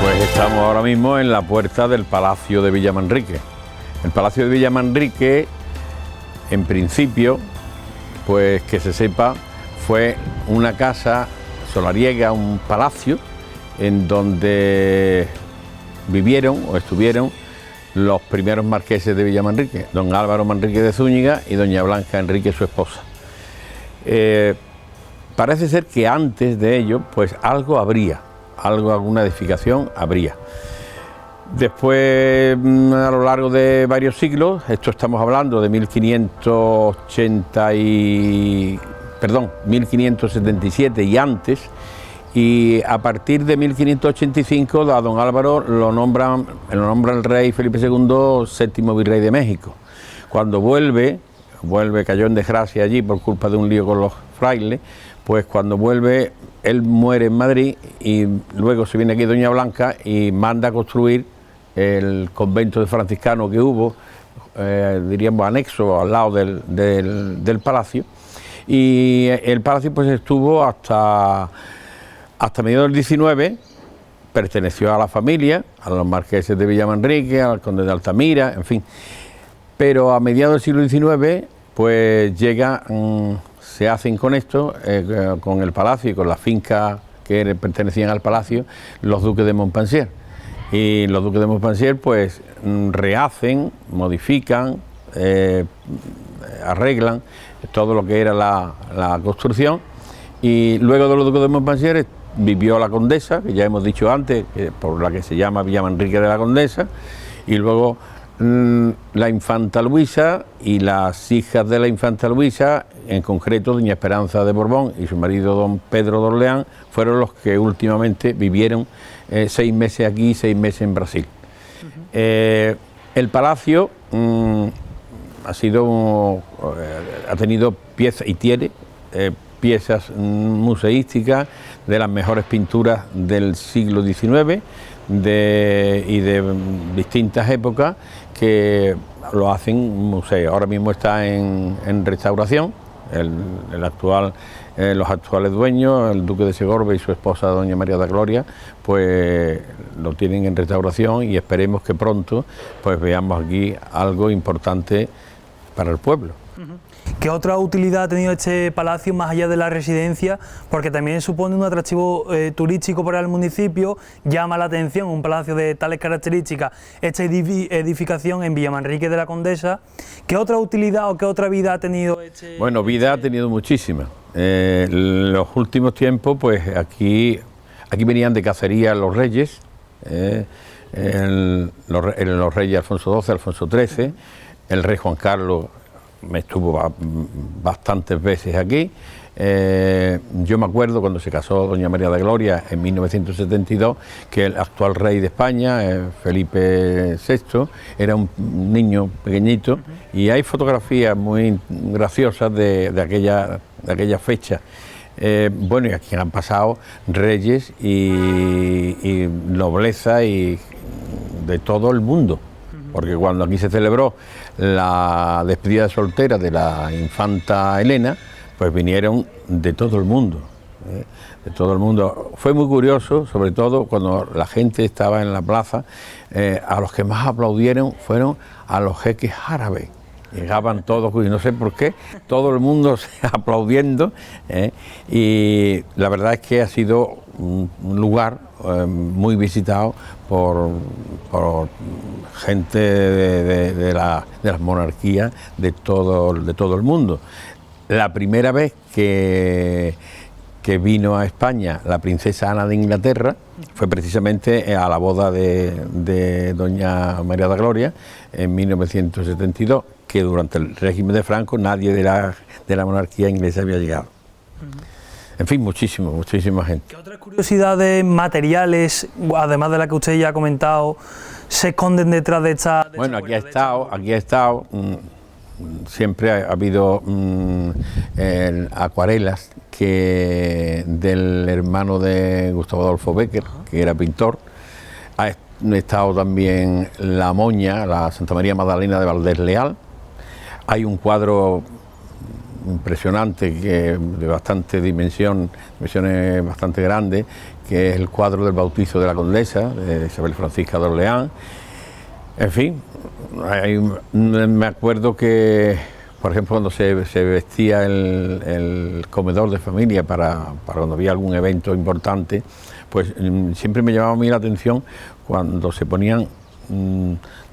[SPEAKER 7] Pues estamos ahora mismo en la puerta del Palacio de Villamanrique. El Palacio de Villamanrique, en principio, pues que se sepa, fue una casa solariega, un palacio, en donde vivieron o estuvieron los primeros marqueses de Villamanrique, don Álvaro Manrique de Zúñiga y doña Blanca Enrique, su esposa. Parece ser que antes de ello, pues algo habría, alguna edificación habría. Después, a lo largo de varios siglos, esto estamos hablando de 1577 y antes, y a partir de 1585 a don Álvaro lo nombra el rey Felipe II séptimo virrey de México. Cuando vuelve, cayó en desgracia allí por culpa de un lío con los frailes, pues cuando vuelve, él muere en Madrid y luego se viene aquí doña Blanca y manda a construir el convento de franciscanos que hubo, diríamos anexo al lado del palacio, y el palacio pues estuvo hasta mediados del 19, perteneció a la familia, a los marqueses de Villamanrique, al conde de Altamira, en fin, pero a mediados del siglo XIX pues se hacen con esto, con el palacio y con las fincas que pertenecían al palacio, los duques de Montpensier. Y los duques de Montpensier pues rehacen, modifican, arreglan todo lo que era la construcción, y luego de los duques de Montpensier vivió la condesa, que ya hemos dicho antes, por la que se llama Villamanrique de la Condesa, y luego la infanta Luisa y las hijas de la infanta Luisa, en concreto doña Esperanza de Borbón y su marido don Pedro de Orleán, fueron los que últimamente vivieron 6 meses aquí y 6 meses en Brasil. El palacio ha tenido piezas y tiene piezas museísticas de las mejores pinturas del siglo XIX y de distintas épocas que lo hacen museo. Ahora mismo está en restauración. Los actuales dueños, el duque de Segorbe y su esposa doña María de Gloria, pues lo tienen en restauración, y esperemos que pronto pues veamos aquí algo importante para el pueblo.
[SPEAKER 1] ¿Qué otra utilidad ha tenido este palacio más allá de la residencia? Porque también supone un atractivo turístico para el municipio, llama la atención un palacio de tales características, esta edificación en Villamanrique de la Condesa. ¿Qué otra utilidad o qué otra vida ha tenido este?
[SPEAKER 7] Bueno, vida ha tenido muchísima. En los últimos tiempos, pues aquí venían de cacería los reyes, los reyes Alfonso XII, Alfonso XIII, el rey Juan Carlos estuvo bastantes veces aquí. Yo me acuerdo cuando se casó doña María de Gloria en 1972, que el actual rey de España, Felipe VI, era un niño pequeñito, y hay fotografías muy graciosas de aquella fecha. bueno, y aquí han pasado reyes y nobleza y de todo el mundo, porque cuando aquí se celebró la despedida de soltera de la infanta Elena, pues vinieron de todo el mundo. De todo el mundo. Fue muy curioso, sobre todo cuando la gente estaba en la plaza, a los que más aplaudieron fueron a los jeques árabes. Llegaban todos, y no sé por qué, todo el mundo aplaudiendo, y la verdad es que ha sido un lugar muy visitado por gente de las monarquías de todo el mundo. La primera vez que vino a España la princesa Ana de Inglaterra fue precisamente a la boda de doña María de Gloria en 1972, que durante el régimen de Franco nadie de la monarquía inglesa había llegado. En fin, muchísima gente.
[SPEAKER 1] ¿Qué otras curiosidades materiales, además de la que usted ya ha comentado, se esconden detrás de esta...
[SPEAKER 7] Bueno, aquí ha estado, siempre ha habido acuarelas del hermano de Gustavo Adolfo Bécquer, que era pintor. Ha estado también la Moña, la Santa María Magdalena de Valdés Leal. Hay un cuadro impresionante, de bastante dimensiones bastante grandes, que es el cuadro del bautizo de la condesa, de Isabel Francisca de Orleans. En fin, me acuerdo que, por ejemplo, cuando se vestía el comedor de familia para cuando había algún evento importante, pues siempre me llamaba a mí la atención cuando se ponían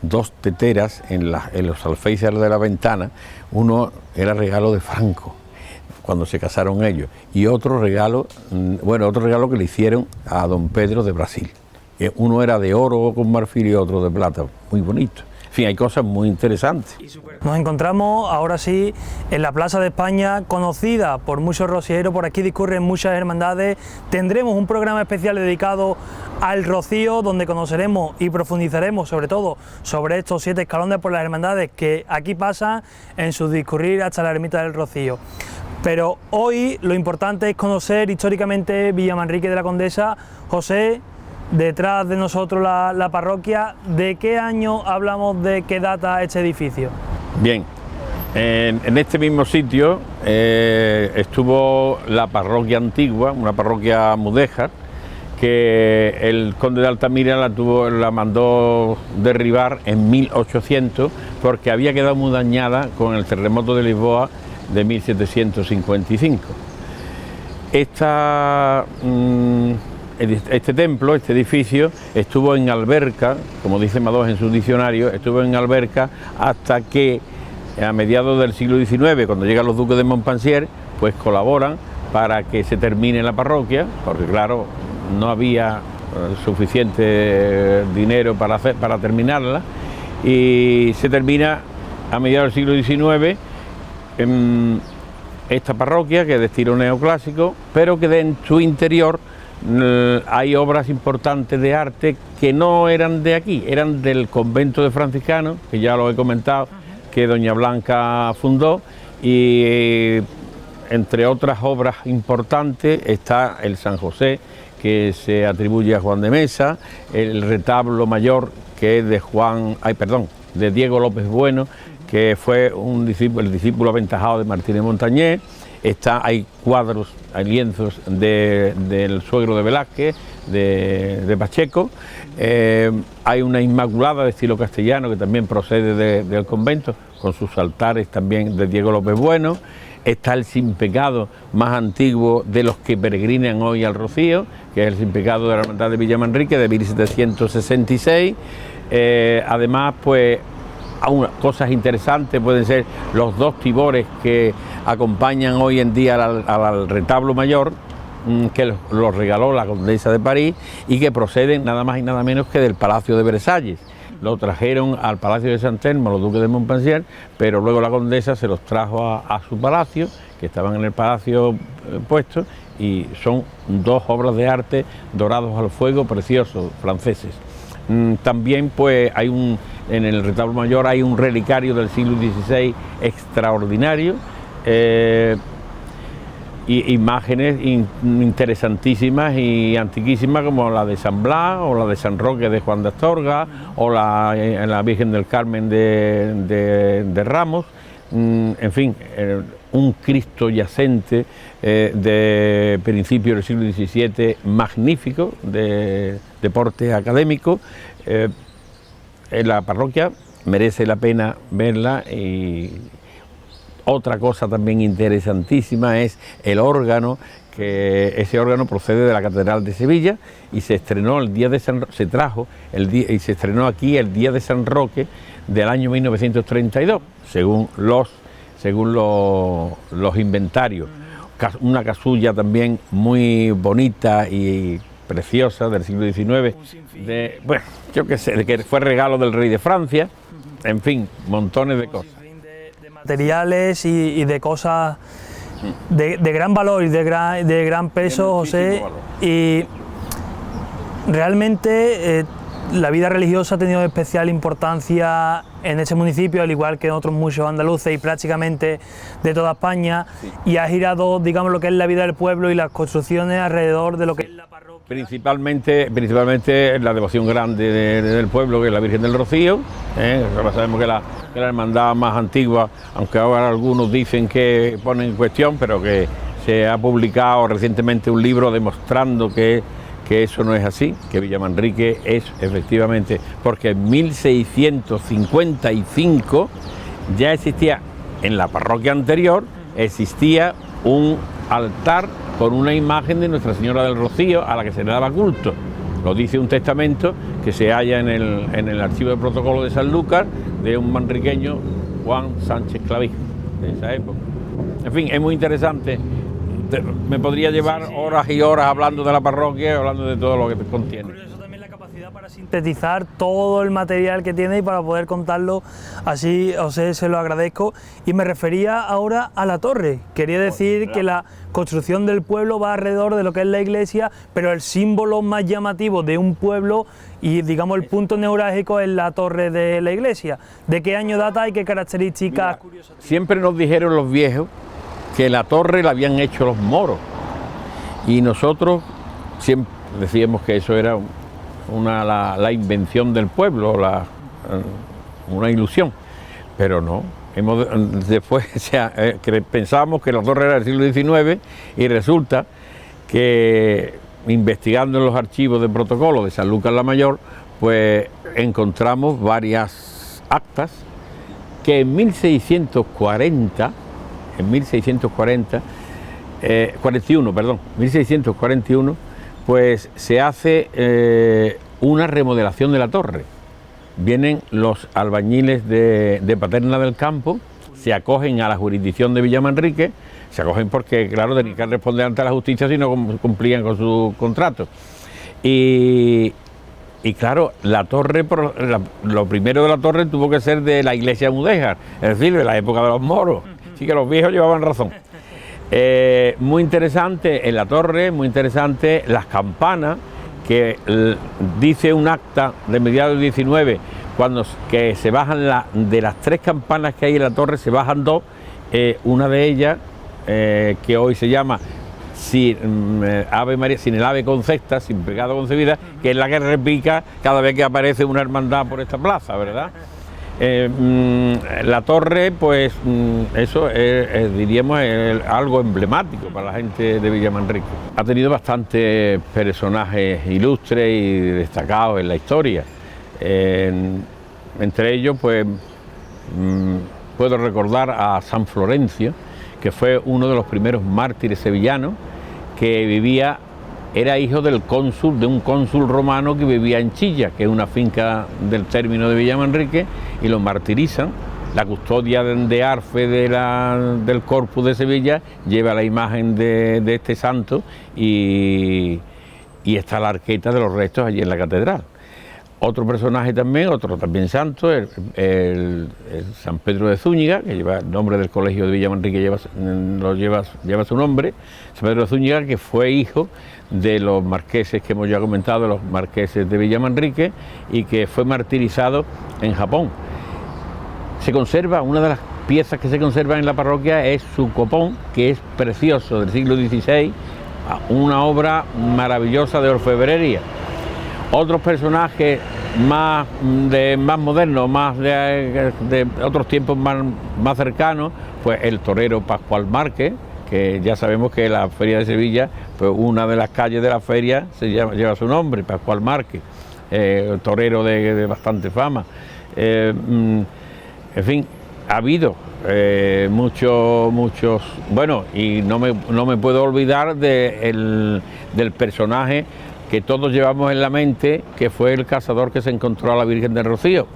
[SPEAKER 7] dos teteras en los alféizares de la ventana. Uno era regalo de Franco, cuando se casaron ellos, y otro regalo que le hicieron a don Pedro de Brasil. Uno era de oro con marfil y otro de plata, muy bonito. En fin, hay cosas muy interesantes.
[SPEAKER 1] Nos encontramos ahora sí en la Plaza de España, conocida por muchos rocieros. Por aquí discurren muchas hermandades. Tendremos un programa especial dedicado al rocío, donde conoceremos y profundizaremos sobre todo sobre estos 7 escalones por las hermandades que aquí pasan en su discurrir hasta la ermita del Rocío. Pero hoy lo importante es conocer históricamente Villamanrique de la Condesa. José, detrás de nosotros la parroquia, ¿de qué año hablamos, de qué data este edificio?
[SPEAKER 7] Bien, en este mismo sitio estuvo la parroquia antigua, una parroquia mudéjar, que el conde de Altamira la mandó derribar en 1800 porque había quedado muy dañada con el terremoto de Lisboa de 1755. Este templo, este edificio, estuvo en alberca, como dice Madoz en su diccionario, estuvo en alberca hasta que a mediados del siglo XIX, cuando llegan los duques de Montpensier, pues colaboran para que se termine la parroquia, porque claro, no había suficiente dinero para terminarla, y se termina a mediados del siglo XIX en esta parroquia, que es de estilo neoclásico, pero que en su interior hay obras importantes de arte que no eran de aquí, eran del convento de franciscanos, que ya lo he comentado, que doña Blanca fundó, y entre otras obras importantes está el San José, que se atribuye a Juan de Mesa, el retablo mayor, que es de Diego López Bueno, que fue el discípulo aventajado de Martínez Montañés. Hay cuadros, hay lienzos del suegro de Velázquez, de Pacheco. Hay una Inmaculada de estilo castellano que también procede del convento, con sus altares también de Diego López Bueno. Está el Sin Pecado más antiguo de los que peregrinan hoy al Rocío, que es el Sin Pecado de la Hermandad de Villamanrique de 1766. Además, pues, cosas interesantes pueden ser los 2 tibores que acompañan hoy en día al retablo mayor, que los regaló la condesa de París y que proceden nada más y nada menos que del Palacio de Versalles. Lo trajeron al Palacio de San Telmo los duques de Montpensier, pero luego la condesa se los trajo a su palacio, que estaban en el palacio puestos, y son 2 obras de arte dorados al fuego preciosos, franceses. También pues en el retablo mayor hay un relicario del siglo XVI extraordinario. imágenes interesantísimas y antiquísimas como la de San Blas o la de San Roque de Juan de Astorga o la Virgen del Carmen de Ramos, en fin, un Cristo yacente de principios del siglo XVII magnífico, de porte académico. En la parroquia merece la pena verla. Y otra cosa también interesantísima es el órgano, que ese órgano procede de la Catedral de Sevilla y se estrenó el día de se estrenó aquí el día de San Roque del año 1932, según los inventarios. Una casulla también muy bonita y preciosa del siglo XIX, bueno, yo qué sé, que fue regalo del rey de Francia, en fin, montones de cosas.
[SPEAKER 1] De materiales y de cosas de gran valor y de gran peso, José, y realmente la vida religiosa ha tenido especial importancia en ese municipio, al igual que en otros muchos andaluces y prácticamente de toda España, y ha girado, digamos, lo que es la vida del pueblo y las construcciones alrededor de lo que es la parroquia.
[SPEAKER 7] Principalmente la devoción grande del pueblo, que es la Virgen del Rocío. Ahora sabemos que la hermandad más antigua, aunque ahora algunos dicen que ponen en cuestión, pero que se ha publicado recientemente un libro demostrando que eso no es así, que Villamanrique es efectivamente, porque en 1655 ya existía, en la parroquia anterior, existía un altar con una imagen de Nuestra Señora del Rocío a la que se le daba culto. Lo dice un testamento que se halla en el archivo de protocolo de Sanlúcar de un manriqueño, Juan Sánchez Clavijo, de esa época. En fin, es muy interesante. Me podría llevar horas y horas hablando de la parroquia, hablando de todo lo que contiene.
[SPEAKER 1] Curioso también la capacidad para sintetizar todo el material que tiene y para poder contarlo así, José, se lo agradezco. Y me refería ahora a la torre. Quería decir que la construcción del pueblo va alrededor de lo que es la iglesia, pero el símbolo más llamativo de un pueblo y, digamos, el punto neurálgico es la torre de la iglesia. ¿De qué año data y qué características curiosas?
[SPEAKER 7] Siempre nos dijeron los viejos que la torre la habían hecho los moros, y nosotros siempre decíamos que eso era la invención del pueblo, una ilusión, pero no. Después pensábamos que la torre era del siglo XIX y resulta que, investigando en los archivos de protocolo de Sanlúcar la Mayor, pues encontramos varias actas que en 1641, pues se hace una remodelación de la torre. Vienen los albañiles de Paterna del Campo, se acogen a la jurisdicción de Villamanrique, se acogen porque, claro, tenían que responder ante la justicia si no cumplían con su contrato. Y claro, la torre, lo primero de la torre tuvo que ser de la iglesia de Mudéjar, es decir, de la época de los moros. Así que los viejos llevaban razón. Muy interesante en la torre, muy interesante las campanas, que dice un acta de mediados del 19, que se bajan de las 3 campanas que hay en la torre, se bajan 2, una de ellas, que hoy se llama Ave María, sin el ave concepta, sin pecado concebida, que es la que repica cada vez que aparece una hermandad por esta plaza, ¿verdad? La torre, pues eso diríamos algo emblemático para la gente de Villamanrique. Ha tenido bastantes personajes ilustres y destacados en la historia. Entre ellos, pues puedo recordar a San Florencio, que fue uno de los primeros mártires sevillanos, que era hijo de un cónsul romano que vivía en Chilla, que es una finca del término de Villamanrique, y lo martirizan. La custodia de Arfe del Corpus de Sevilla lleva la imagen de este santo y está la arqueta de los restos allí en la catedral. Otro personaje también, santo, el San Pedro de Zúñiga, que lleva el nombre del colegio de Villamanrique, lleva su nombre. San Pedro de Zúñiga, que fue hijo de los marqueses que hemos ya comentado, los marqueses de Villamanrique, y que fue martirizado en Japón. Se conserva una de las piezas que se conservan en la parroquia es su copón, que es precioso, del siglo XVI, una obra maravillosa de orfebrería. Otros personajes más modernos, más de otros tiempos más cercanos, pues el torero Pascual Márquez, que ya sabemos que la Feria de Sevilla, pues una de las calles de la feria lleva su nombre, Pascual Márquez, torero de bastante fama. En fin, ha habido muchos, bueno, y no me puedo olvidar del personaje que todos llevamos en la mente, que fue el cazador que se encontró a la Virgen del Rocío.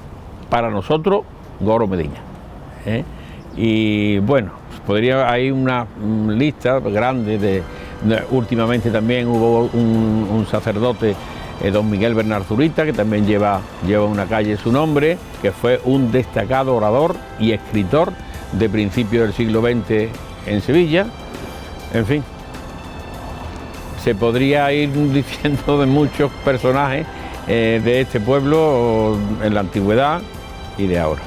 [SPEAKER 7] Para nosotros, Goro Medina. Y bueno, hay una lista grande últimamente también hubo un sacerdote, don Miguel Bernal Zurita, que también lleva una calle en su nombre, que fue un destacado orador y escritor de principios del siglo XX en Sevilla. En fin, se podría ir diciendo de muchos personajes de este pueblo en la antigüedad y de ahora.